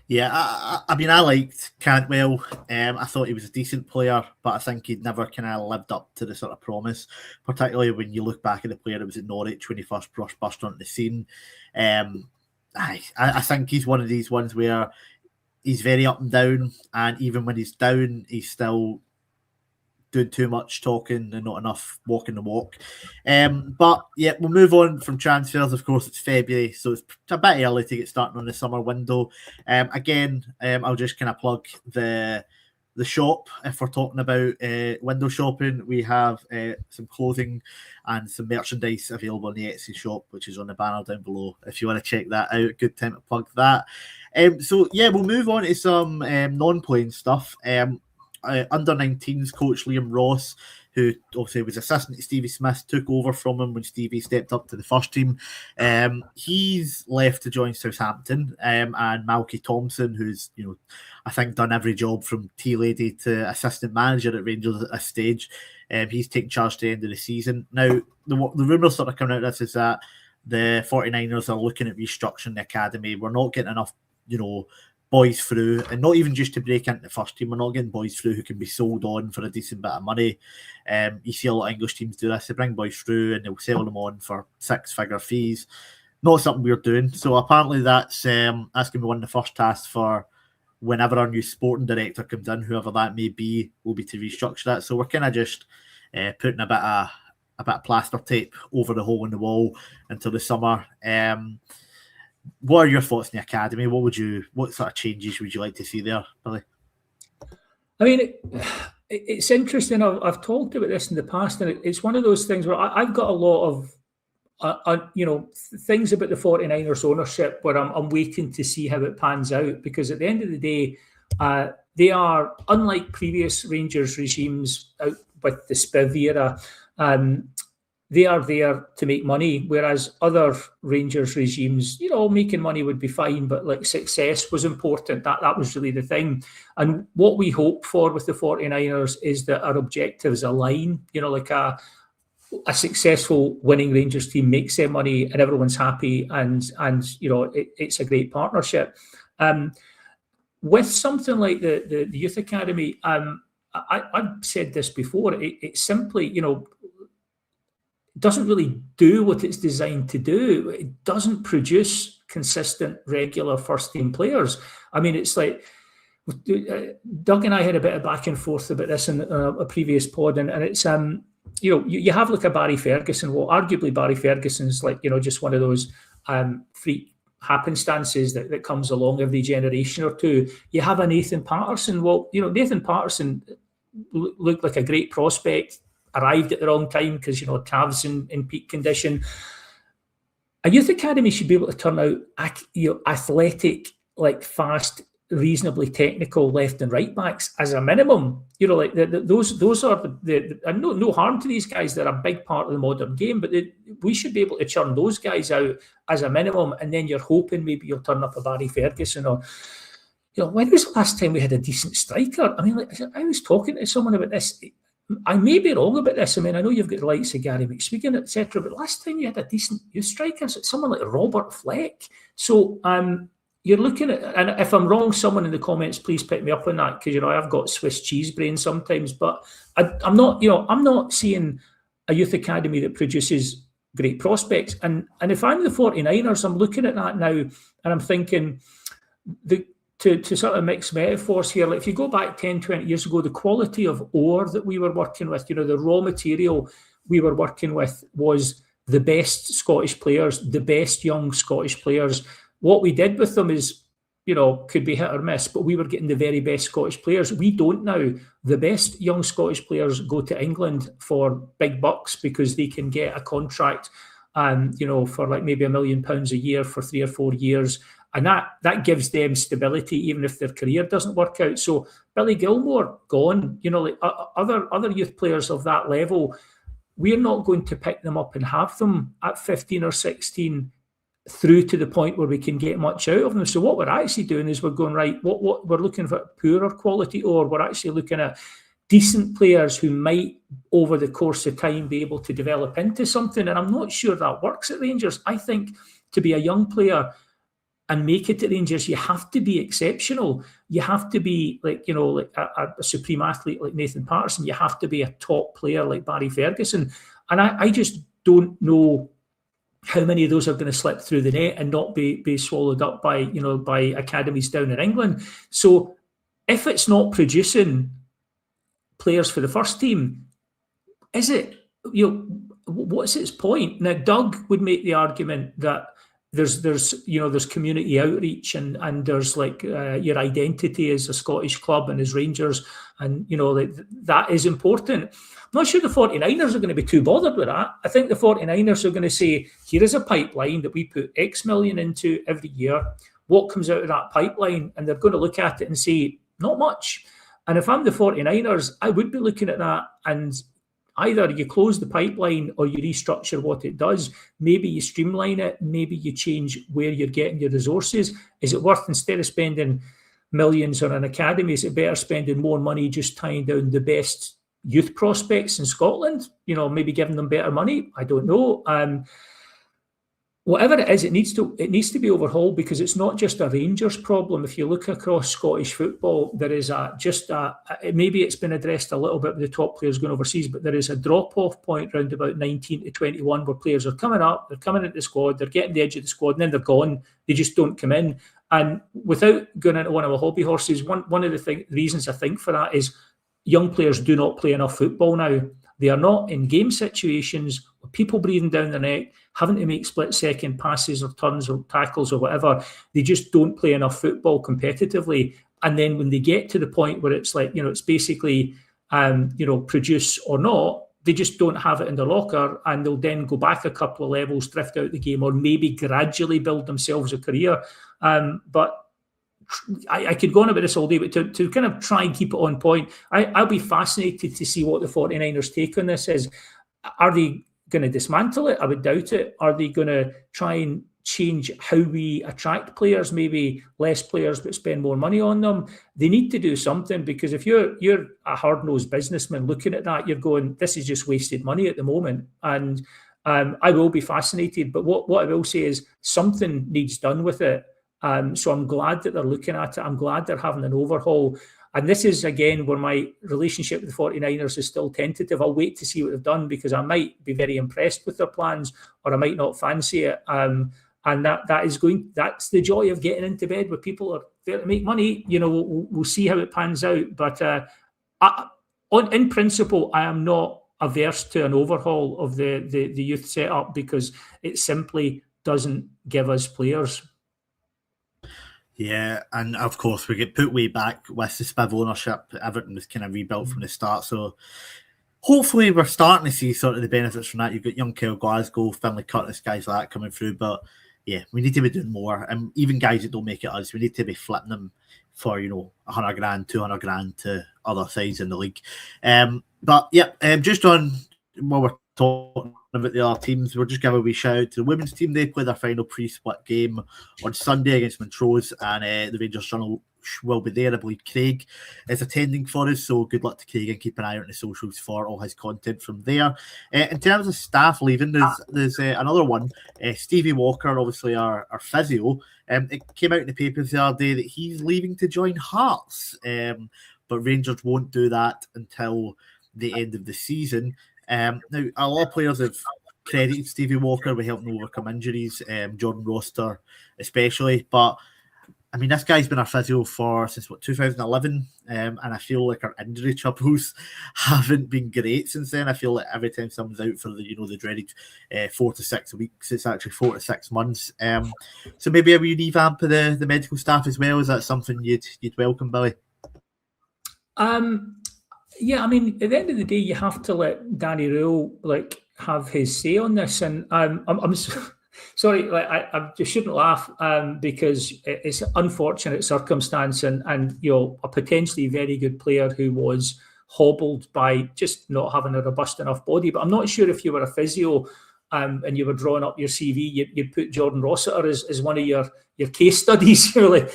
Yeah, I mean, I liked Cantwell. I thought he was a decent player, but I think he'd never kind of lived up to the sort of promise, particularly when you look back at the player that was at Norwich when he first burst onto the scene. I think he's one of these ones where he's very up and down, and even when he's down, he's still doing too much talking and not enough walking the walk. But yeah, we'll move on from transfers. Of course, it's February, so it's a bit early to get started on the summer window. I'll just kind of plug the shop. If we're talking about window shopping, we have some clothing and some merchandise available in the Etsy shop, which is on the banner down below. If you want to check that out, good time to plug that. We'll move on to some non-playing stuff. Under 19s coach Liam Ross, who obviously was assistant to Stevie Smith, took over from him when Stevie stepped up to the first team. He's left to join Southampton, and Malky Thompson, who's, I think done every job from tea lady to assistant manager at Rangers at a stage. He's taking charge to the end of the season. Now, the rumours sort of coming out of this is that the 49ers are looking at restructuring the academy. We're not getting enough, boys through, and not even just to break into the first team. We're not getting boys through who can be sold on for a decent bit of money. You see a lot of English teams do this. They bring boys through and they'll sell them on for 6-figure fees. Not something we're doing. So apparently that's going to be one of the first tasks for whenever our new sporting director comes in, whoever that may be, will be to restructure that. So we're kind of just putting a bit of plaster tape over the hole in the wall until the summer. What are your thoughts on the academy? What sort of changes would you like to see there, Billy? I mean, it's interesting. I've talked about this in the past, and it's one of those things where I've got a lot of things about the 49ers ownership where I'm waiting to see how it pans out, because at the end of the day, they are, unlike previous Rangers regimes out with the Spiv era, they are there to make money, whereas other Rangers regimes, making money would be fine, but like success was important. That was really the thing. And what we hope for with the 49ers is that our objectives align, like a successful winning Rangers team makes their money and everyone's happy, and it's a great partnership. With something like the youth academy, I've said this before, it simply, doesn't really do what it's designed to do. It doesn't produce consistent, regular first-team players. I mean, it's like Doug and I had a bit of back and forth about this in a previous pod, and it's you have like a Barry Ferguson. Well, arguably Barry Ferguson's like just one of those freak happenstances that comes along every generation or two. You have a Nathan Patterson. Well, Nathan Patterson looked like a great prospect, arrived at the wrong time because calves in peak condition. A youth academy should be able to turn out athletic, like fast, reasonably technical left and right backs as a minimum. Those are the and no harm to these guys. They're a big part of the modern game, but we should be able to churn those guys out as a minimum, and then you're hoping maybe you'll turn up a Barry Ferguson or. When was the last time we had a decent striker? I mean, I was talking to someone about this. I may be wrong about this. I mean, I know you've got the likes of Gary McSwegan, etc., but last time you had a decent youth striker, someone like Robert Fleck. So you're looking at, and if I'm wrong, someone in the comments, please pick me up on that, because I've got Swiss cheese brain sometimes. But I'm not seeing a youth academy that produces great prospects. And if I'm the 49ers, I'm looking at that now, and I'm thinking to sort of mix metaphors here, like if you go back 10, 20 years ago, the quality of ore that we were working with, the raw material we were working with was the best Scottish players, the best young Scottish players. What we did with them is, could be hit or miss, but we were getting the very best Scottish players. We don't now. The best young Scottish players go to England for big bucks because they can get a contract, for like maybe £1 million a year for 3 or 4 years. And that gives them stability, even if their career doesn't work out. So Billy Gilmore gone, like other youth players of that level, we're not going to pick them up and have them at 15 or 16 through to the point where we can get much out of them. So what we're actually doing is we're going, right, what we're looking for poorer quality, or we're actually looking at decent players who might, over the course of time, be able to develop into something. And I'm not sure that works at Rangers. I think to be a young player and make it at Rangers, you have to be exceptional. You have to be like a supreme athlete like Nathan Patterson. You have to be a top player like Barry Ferguson. And I just don't know how many of those are going to slip through the net and not be swallowed up by academies down in England. So if it's not producing players for the first team, is it, what's its point? Now, Doug would make the argument that there's community outreach and there's like your identity as a Scottish club and as Rangers, and that is important. I'm not sure the 49ers are going to be too bothered with that. I think the 49ers are going to say, here is a pipeline that we put X million into every year. What comes out of that pipeline? And they're going to look at it and say, not much. And if I'm the 49ers, I would be looking at that, and either you close the pipeline or you restructure what it does. Maybe you streamline it. Maybe you change where you're getting your resources. Is it worth, instead of spending millions on an academy, is it better spending more money just tying down the best youth prospects in Scotland? Maybe giving them better money. I don't know. Whatever it is, it needs to be overhauled, because it's not just a Rangers problem. If you look across Scottish football, there is maybe it's been addressed a little bit with the top players going overseas, but there is a drop-off point around about 19 to 21 where players are coming up, they're coming into the squad, they're getting the edge of the squad, and then they're gone. They just don't come in. And without going into one of our hobby horses, one of the reasons I think for that is young players do not play enough football now. They are not in game situations with people breathing down their neck, having to make split-second passes or turns or tackles or whatever. They just don't play enough football competitively. And then when they get to the point where it's like, it's basically, produce or not, they just don't have it in their locker, and they'll then go back a couple of levels, drift out the game, or maybe gradually build themselves a career. But I could go on about this all day, but to kind of try and keep it on point, I'll be fascinated to see what the 49ers take on this is. Are they going to dismantle it? I would doubt it. Are they going to try and change how we attract players, maybe less players but spend more money on them? They need to do something, because if you're a hard-nosed businessman looking at that, you're going, this is just wasted money at the moment. And I will be fascinated, but what I will say is something needs done with it. So I'm glad that they're looking at it. I'm glad they're having an overhaul. And this is, again, where my relationship with the 49ers is still tentative. I'll wait to see what they've done, because I might be very impressed with their plans, or I might not fancy it. And that's the joy of getting into bed where people are there to make money. We'll see how it pans out. But in principle, I am not averse to an overhaul of the youth setup, because it simply doesn't give us players. Yeah, and of course we get put way back with the Spiv ownership. Everything was kind of rebuilt from the start, so hopefully we're starting to see sort of the benefits from that. You've got young Kyle Glasgow, Finlay Curtis, guys like that coming through, but yeah, we need to be doing more. And even guys that don't make it us, we need to be flipping them for 100 grand, 200 grand to other sides in the league. But yeah, just on what we're talking about the other teams, we'll just give a wee shout out to the women's team. They play their final pre-split game on Sunday against Montrose, and the Rangers Journal will be there. I believe Craig is attending for us, so good luck to Craig, and keep an eye out on the socials for all his content from there. In terms of staff leaving, there's another one. Stevie Walker, obviously our physio. It came out in the papers the other day that he's leaving to join Hearts, but Rangers won't do that until the end of the season. Now, a lot of players have credited Stevie Walker with helping overcome injuries, Jordan Roster especially. But, I mean, this guy's been our physio since 2011, and I feel like our injury troubles haven't been great since then. I feel like every time someone's out for the dreaded 4 to 6 weeks, it's actually 4 to 6 months. So maybe a wee revamp of the medical staff as well. Is that something you'd welcome, Billy? Yeah, I mean, at the end of the day, you have to let Danny Rule have his say on this, and I'm sorry, I just shouldn't laugh because it's an unfortunate circumstance, and a potentially very good player who was hobbled by just not having a robust enough body. But I'm not sure if you were a physio and you were drawing up your CV, you'd put Jordan Rossiter as one of your case studies. You're like,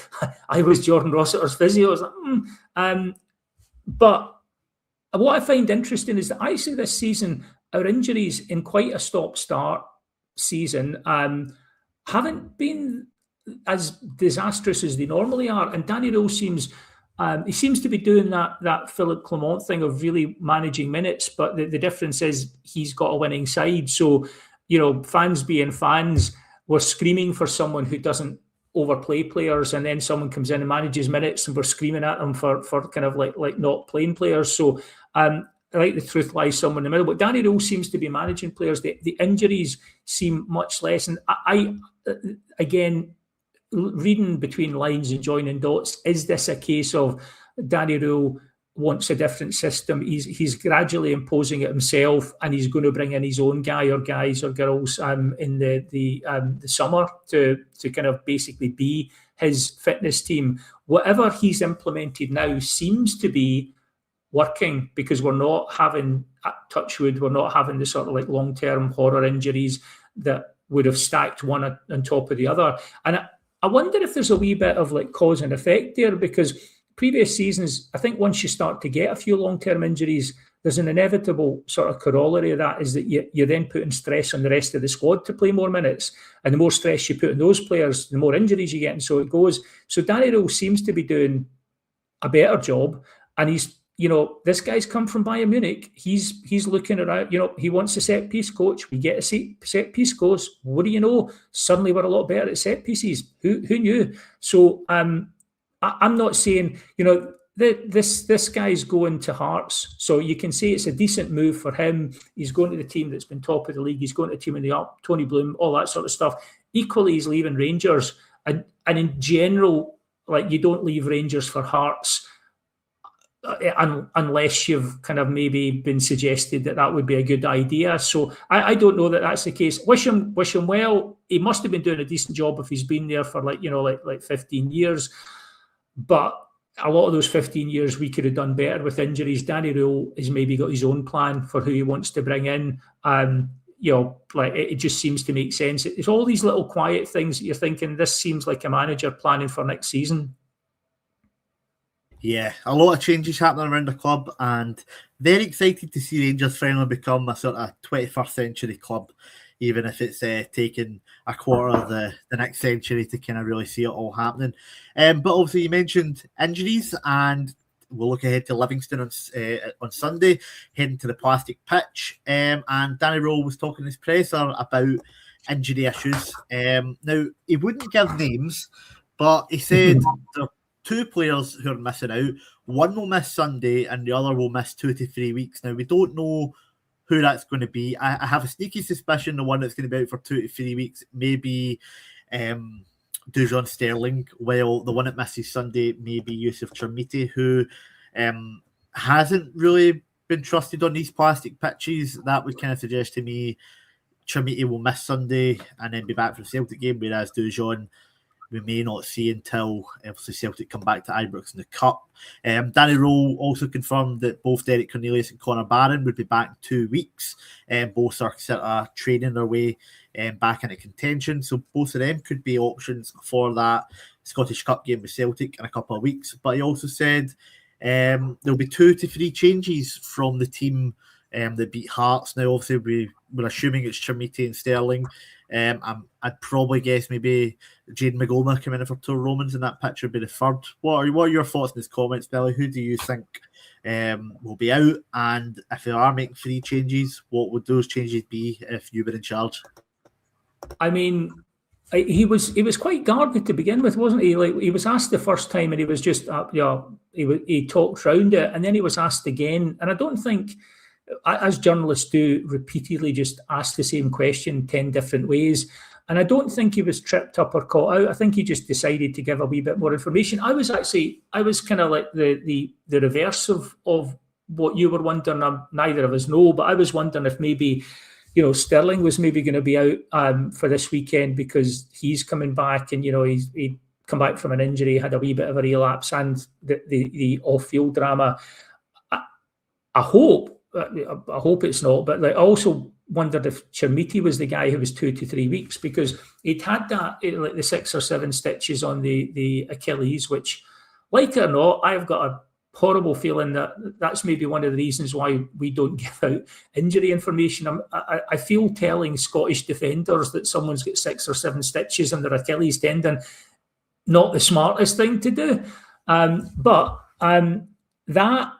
I was Jordan Rossiter's physio. I was like, but what I find interesting is that actually this season, our injuries in quite a stop-start season haven't been as disastrous as they normally are. And Danny Rule seems to be doing that Philip Clement thing of really managing minutes, but the difference is he's got a winning side. So, fans being fans, we're screaming for someone who doesn't overplay players, and then someone comes in and manages minutes, and we're screaming at them for kind of like not playing players. So I like the truth lies somewhere in the middle. But Danny Rule seems to be managing players. The injuries seem much less. And I again, reading between lines and joining dots, is this a case of Danny Rule wants a different system? He's gradually imposing it himself, and he's going to bring in his own guy or guys or girls in the summer to kind of basically be his fitness team. Whatever he's implemented now seems to be working, because we're not having, touch wood, we're not having the sort of like long-term horror injuries that would have stacked one on top of the other. And I wonder if there's a wee bit of like cause and effect there, because previous seasons, I think once you start to get a few long-term injuries, there's an inevitable sort of corollary of that, is that you're then putting stress on the rest of the squad to play more minutes. And the more stress you put on those players, the more injuries you get. And so it goes. So Danny Rose seems to be doing a better job. And he's, this guy's come from Bayern Munich. He's looking around, he wants a set piece coach. We get a set piece coach. What do you know? Suddenly we're a lot better at set pieces. Who knew? So I'm not saying, this guy's going to Hearts, so you can say it's a decent move for him. He's going to the team that's been top of the league. He's going to the team in the up, Tony Bloom, all that sort of stuff. Equally, he's leaving Rangers, and in general, like, you don't leave Rangers for Hearts unless you've kind of maybe been suggested that would be a good idea. So I don't know that that's the case. Wish him well. He must have been doing a decent job if he's been there for like 15 years, but a lot of those 15 years we could have done better with injuries. Danny Rule has maybe got his own plan for who he wants to bring in. It just seems to make sense. It's all these little quiet things that you're thinking, this seems like a manager planning for next season. Yeah, a lot of changes happening around the club, and very excited to see Rangers finally become a sort of 21st century club, even if it's taken a quarter of the next century to kind of really see it all happening. But obviously you mentioned injuries, and we'll look ahead to Livingston on Sunday, heading to the plastic pitch. And Danny Role was talking to his presser about injury issues. Now, he wouldn't give names, but he said there are two players who are missing out. One will miss Sunday and the other will miss 2 to 3 weeks. Now, we don't know who that's going to be. I have a sneaky suspicion the one that's going to be out for 2 to 3 weeks may be Dujon Sterling, while the one that misses Sunday may be Yusuf Chermiti, who hasn't really been trusted on these plastic pitches. That would kind of suggest to me Chermiti will miss Sunday and then be back for the Celtic game, whereas Dujon we may not see until obviously Celtic come back to Ibrox in the Cup. Danny Rowe also confirmed that both Derek Cornelius and Connor Barron would be back in 2 weeks. Both are sort of training their way back into contention. So both of them could be options for that Scottish Cup game with Celtic in a couple of weeks. But he also said there'll be 2 to 3 changes from the team that beat Hearts. Now, obviously, we're assuming it's Chermiti and Sterling. I'd probably guess maybe Jade Magoma coming in for Tor Romans in that picture would be the third. What are your thoughts on his comments, Billy? Who do you think will be out? And if they are making 3 changes, what would those changes be if you were in charge? I mean, he was quite guarded to begin with, wasn't he? Like, he was asked the first time and he was just he talked round it, and then he was asked again. And I don't think, as journalists do, repeatedly just ask the same question 10 different ways. And I don't think he was tripped up or caught out. I think he just decided to give a wee bit more information. I was kind of like the reverse of what you were wondering. Neither of us know, but I was wondering if maybe, Sterling was maybe going to be out for this weekend because he's coming back, and he'd come back from an injury, had a wee bit of a relapse, and the off-field drama. I hope it's not, but I also wondered if Chermiti was the guy who was 2 to 3 weeks, because he'd had that, like the 6 or 7 stitches on the Achilles, which, like it or not, I've got a horrible feeling that's maybe one of the reasons why we don't give out injury information. I feel telling Scottish defenders that someone's got 6 or 7 stitches on their Achilles tendon, not the smartest thing to do. But that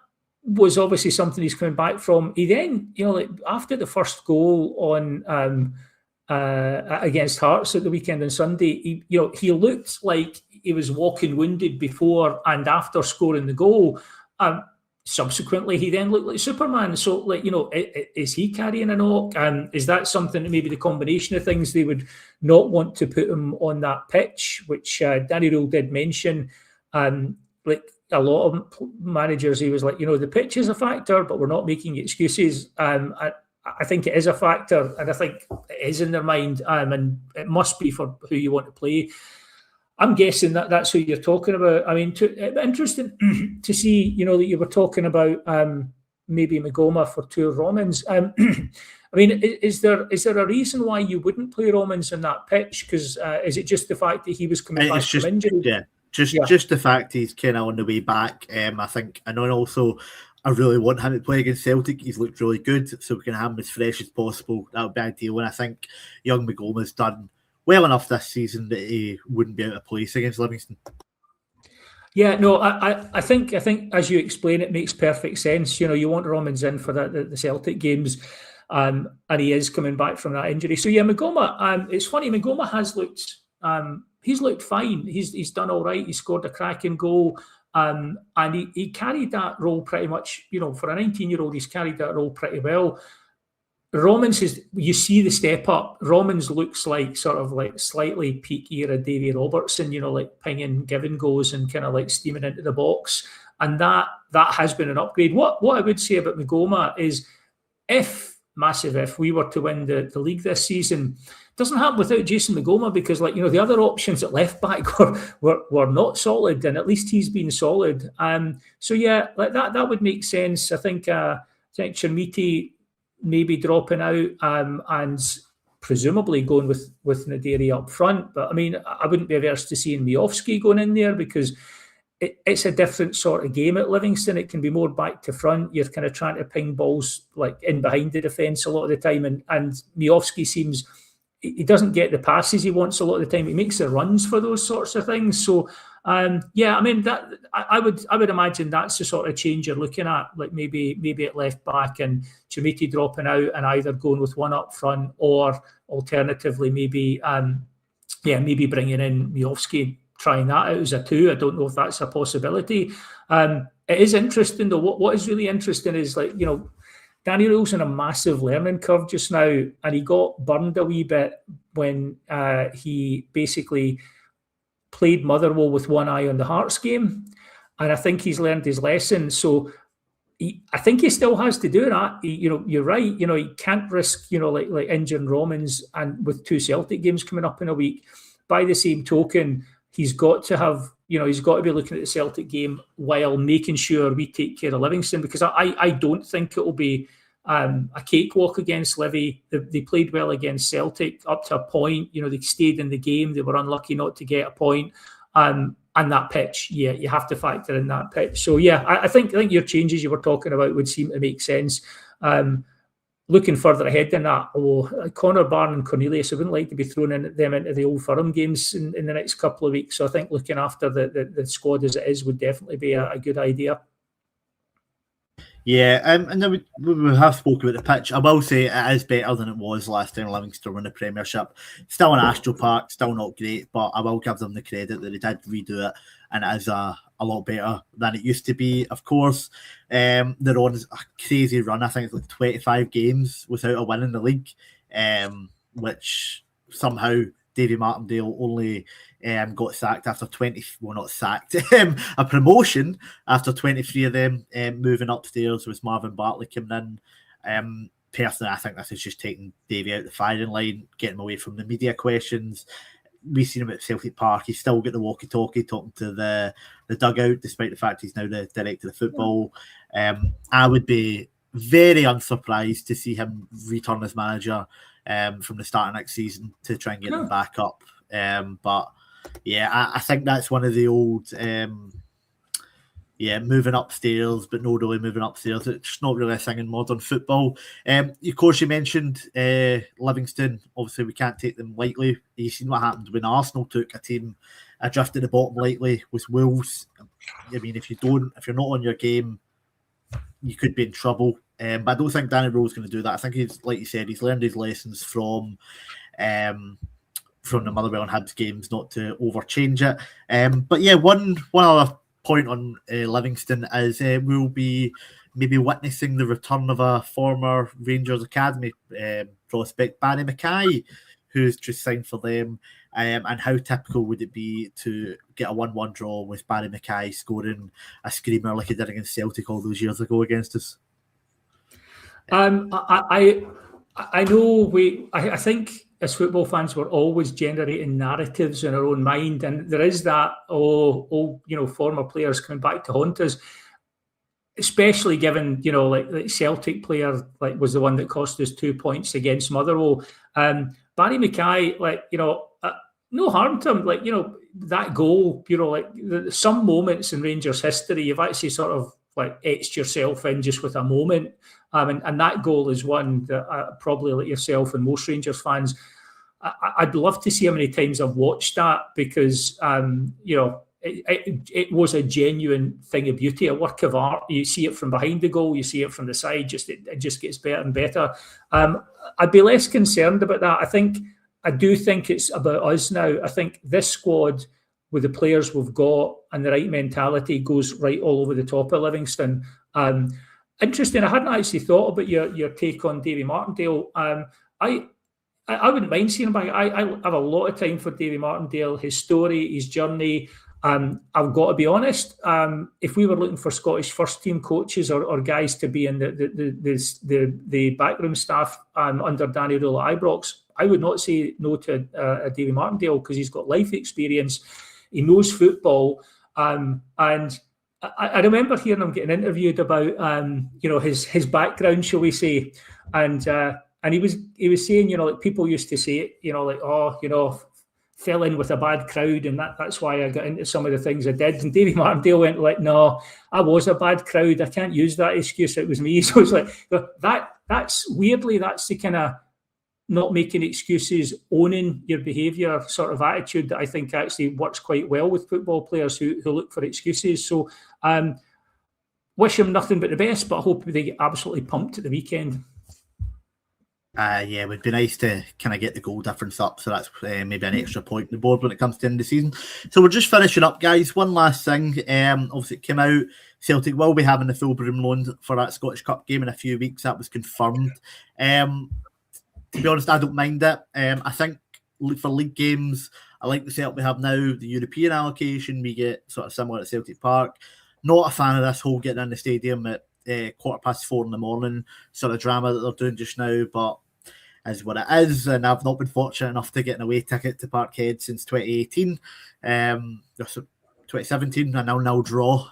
was obviously something he's coming back from. He then, after the first goal on against Hearts at the weekend on Sunday, he looked like he was walking wounded before and after scoring the goal. Subsequently, he then looked like Superman. So, is he carrying a knock? Is that something that maybe the combination of things they would not want to put him on that pitch, which Danny Rule did mention? Like a lot of managers, he was like, the pitch is a factor, but we're not making excuses. I think it is a factor, and I think it is in their mind, and it must be for who you want to play. I'm guessing that's who you're talking about. I mean, interesting to see, you know, that you were talking about maybe Magoma for two Romans. I mean, is there a reason why you wouldn't play Romans on that pitch? Because is it just the fact that he was coming back from injury? Yeah, just the fact he's kind of on the way back. I think, and also I really want him to play against Celtic. He's looked really good, so we can have him as fresh as possible. That would be ideal. And I think young Magoma's done well enough this season that he wouldn't be out of place against Livingston. Yeah, no, I think as you explain, it makes perfect sense. You know, you want Romans in for the Celtic games, and he is coming back from that injury. So yeah, Magoma. It's funny. Magoma has looked. He's looked fine. He's done all right. He scored a cracking goal. And he carried that role pretty much, you know, for a 19-year-old, he's carried that role pretty well. Romans you see the step up. Romans looks like sort of like slightly peak era Davy Robertson, you know, like pinging, giving goals and kind of like steaming into the box. And that has been an upgrade. What I would say about Magoma is if we were to win the league this season, doesn't happen without Jason Magoma, because, like, you know, the other options at left back were not solid, and at least he's been solid. So yeah, like that would make sense. I think Chermiti maybe dropping out and presumably going with Naderi up front. But I mean, I wouldn't be averse to seeing Miovski going in there, because it's a different sort of game at Livingston. It can be more back to front. You're kind of trying to ping balls like in behind the defence a lot of the time, and Miovski seems. He doesn't get the passes he wants a lot of the time. He makes the runs for those sorts of things. So, yeah, I mean, that I would imagine that's the sort of change you're looking at, like maybe at left back and Chimiti dropping out and either going with one up front, or alternatively maybe bringing in Miovski, trying that out as a two. I don't know if that's a possibility. It is interesting though. What is really interesting is, like, you know, Danny Rose on a massive learning curve just now, and he got burned a wee bit when he basically played Motherwell with one eye on the Hearts game, and I think he's learned his lesson. So I think he still has to do that. You know, you're right. You know, he can't risk, you know, like injuring Romans, and with two Celtic games coming up in a week. By the same token, he's got to have. You know, he's got to be looking at the Celtic game while making sure we take care of Livingston, because I don't think it will be a cakewalk against Livy. They played well against Celtic up to a point. You know, they stayed in the game. They were unlucky not to get a point. And that pitch, yeah, you have to factor in that pitch. So, yeah, I think your changes you were talking about would seem to make sense. Looking further ahead than that, Connor, Barn and Cornelius, I wouldn't like to be throwing them into the Old Firm games in the next couple of weeks. So I think looking after the squad as it is would definitely be a good idea. Yeah, and then we have spoken about the pitch. I will say it is better than it was last time Livingston won the Premiership. Still in Astro Park, still not great, but I will give them the credit that they did redo it, and it is a lot better than it used to be. Of course, they're on a crazy run. I think it's like 25 games without a win in the league, which somehow Davy Martindale only got sacked after 20. Well, not sacked, a promotion after 23 of them moving upstairs, with Marvin Bartley coming in. Personally, I think this is just taking Davy out the firing line, getting him away from the media questions. We've seen him at Celtic Park. He's still got the walkie-talkie talking to the dugout, despite the fact he's now the director of football. I would be very unsurprised to see him return as manager from the start of next season to try and get them back up. But yeah, I think that's one of the old moving upstairs, but not really moving upstairs. It's not really a thing in modern football. Of course, you mentioned Livingston. Obviously, we can't take them lightly. You've seen what happened when Arsenal took a team adrift at the bottom lightly with Wolves. I mean, if you're not on your game, you could be in trouble. But I don't think Danny Rowe's going to do that. I think he's, like you said, he's learned his lessons from the Motherwell and Hibs games, not to overchange it. But yeah, one other point on Livingston is we'll be maybe witnessing the return of a former Rangers Academy prospect, Barry Mackay, who's just signed for them. And how typical would it be to get a 1-1 draw with Barry Mackay scoring a screamer like he did against Celtic all those years ago against us? I know I think as football fans, we're always generating narratives in our own mind, and there is that former players coming back to haunt us. Especially given, like Celtic player was the one that cost us 2 points against Motherwell. Barry Mackay, no harm to him. That goal, some moments in Rangers history, you've actually sort of etched yourself in just with a moment. And that goal is one that probably like yourself and most Rangers fans, I'd love to see how many times I've watched that, because, it was a genuine thing of beauty, a work of art. You see it from behind the goal, you see it from the side, it just gets better and better. I'd be less concerned about that. I do think it's about us now. I think this squad, with the players we've got and the right mentality, goes right all over the top of Livingston. Interesting, I hadn't actually thought about your take on Davy Martindale. I wouldn't mind seeing him back. I have a lot of time for Davy Martindale, his story, his journey. I've got to be honest. If we were looking for Scottish first team coaches or guys to be in the backroom staff under Danny Rule at Ibrox, I would not say no to Davy Martindale, because he's got life experience, he knows football, and I remember hearing him getting interviewed about his background, shall we say, and he was saying, people used to say it, fell in with a bad crowd, and that's why I got into some of the things I did. And Davy Martindale went no, I was a bad crowd, I can't use that excuse, it was me. So it's that's weirdly, that's the kind of not making excuses, owning your behaviour sort of attitude that I think actually works quite well with football players who look for excuses. So wish him nothing but the best, but I hope they get absolutely pumped at the weekend. It would be nice to kind of get the goal difference up, so that's maybe an extra point on the board when it comes to the end of the season. So we're just finishing up, guys. One last thing. Obviously, it came out, Celtic will be having the full Broom loan for that Scottish Cup game in a few weeks. That was confirmed. To be honest, I don't mind it. I think for league games, I like the setup we have now. The European allocation, we get sort of similar at Celtic Park. Not a fan of this whole getting in the stadium at 4:15 in the morning sort of drama that they're doing just now, but is what it is. And I've not been fortunate enough to get an away ticket to Parkhead since 2018, 2017, a 0-0 draw.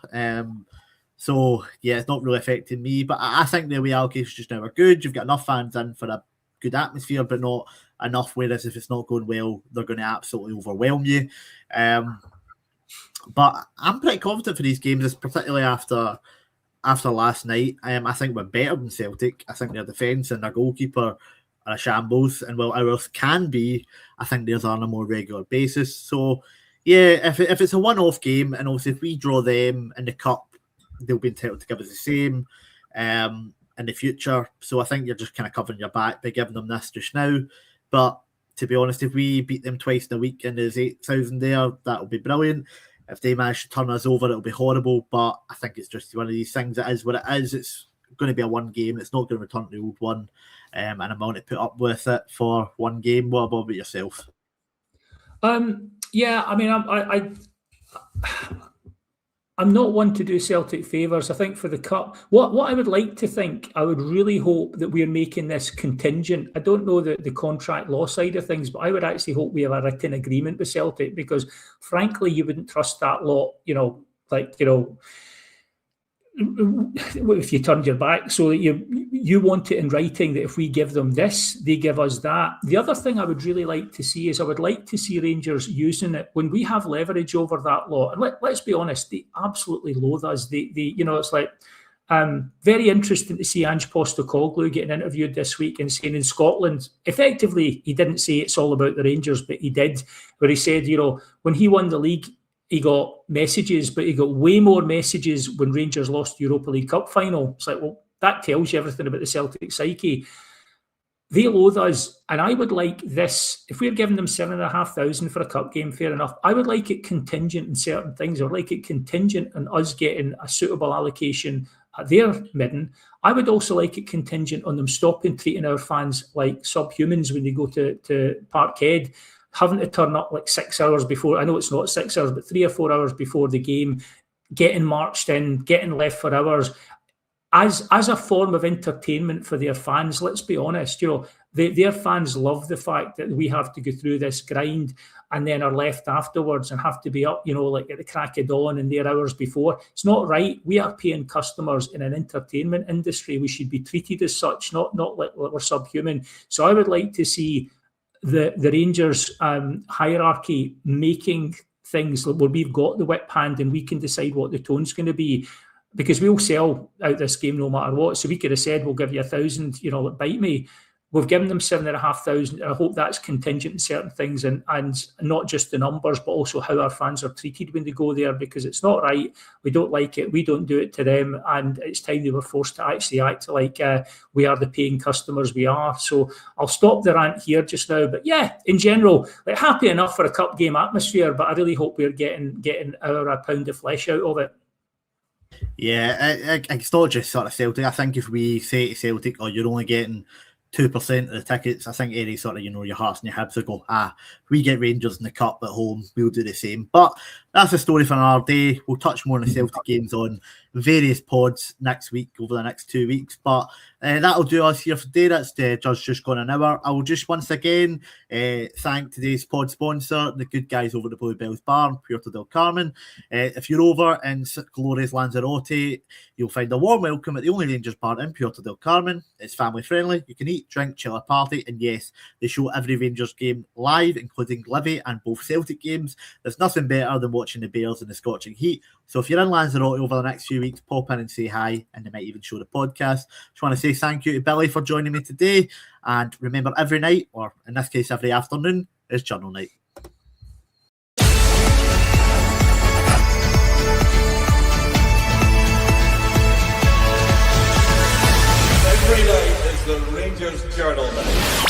So yeah, it's not really affecting me, but I think the away allocations just now are good. You've got enough fans in for a good atmosphere, but not enough, whereas if it's not going well, they're going to absolutely overwhelm you. But I'm pretty confident for these games, particularly after last night. I think we're better than Celtic. I think their defence and their goalkeeper are a shambles, and while ours can be, I think theirs are on a more regular basis. So yeah, if it's a one-off game, and also if we draw them in the cup, they'll be entitled to give us the same in the future. So I think you're just kind of covering your back by giving them this just now. But to be honest, if we beat them twice in a week and there's 8,000 there, that'll be brilliant. If they manage to turn us over, it'll be horrible. But I think it's just one of these things. It is what it is. It's going to be a one game. It's not going to return to the old one. And I'm going to put up with it for one game. What about yourself? Yeah, I mean, I'm not one to do Celtic favours. I think for the cup, what I would like to think, I would really hope that we're making this contingent. I don't know the contract law side of things, but I would actually hope we have a written agreement with Celtic, because frankly, you wouldn't trust that lot, if you turned your back. So that you want it in writing that if we give them this, they give us that. The other thing I would really like to see is I would like to see Rangers using it when we have leverage over that lot. And let's be honest, they absolutely loathe us. It's like very interesting to see Ange Postecoglou getting interviewed this week and saying in Scotland, effectively, he didn't say it's all about the Rangers, but he did, where he said, when he won the league, he got messages, but he got way more messages when Rangers lost the Europa League Cup final. It's like, well, that tells you everything about the Celtic psyche. They loathe us, and I would like this. If we're giving them 7,500 for a cup game, fair enough. I would like it contingent in certain things. I would like it contingent on us getting a suitable allocation at their midden. I would also like it contingent on them stopping treating our fans like subhumans when they go to Parkhead, having to turn up like 6 hours before. I know it's not 6 hours, but 3 or 4 hours before the game, getting marched in, getting left for hours. as a form of entertainment for their fans, let's be honest, their fans love the fact that we have to go through this grind and then are left afterwards and have to be up, like at the crack of dawn and their hours before. It's not right. We are paying customers in an entertainment industry. We should be treated as such, not like we're subhuman. So I would like to see the Rangers hierarchy making things where we've got the whip hand and we can decide what the tone's going to be, because we'll sell out this game no matter what. So we could have said, we'll give you 1,000, bite me. We've given them 7,500. I hope that's contingent on certain things and not just the numbers, but also how our fans are treated when they go there, because it's not right. We don't like it. We don't do it to them. And it's time they were forced to actually act like we are the paying customers we are. So I'll stop the rant here just now. But yeah, in general, happy enough for a cup game atmosphere, but I really hope we're getting our pound of flesh out of it. Yeah, it's not just sort of Celtic. I think if we say to Celtic, you're only getting 2% of the tickets, I think any sort of, your Hearts and your Hibs will go, if we get Rangers in the cup at home, we'll do the same. But that's a story for another day. We'll touch more on the Celtic games on various pods next week, over the next 2 weeks. But that'll do us here for today. That's just gone an hour. I will just once again thank today's pod sponsor, the good guys over at the Blue Bells Bar in Puerto del Carmen. If you're over in glorious Lanzarote, you'll find a warm welcome at the only Rangers bar in Puerto del Carmen. It's family friendly. You can eat, drink, chill, a party, and yes, they show every Rangers game live, including Livy and both Celtic games. There's nothing better than watching the Bears in the scorching heat. So if you're in Lanzarote over the next few weeks, pop in and say hi, and they might even show the podcast. Just want to say thank you to Billy for joining me today. And remember, every night, or in this case, every afternoon, is journal night. Every night is the Rangers Journal night.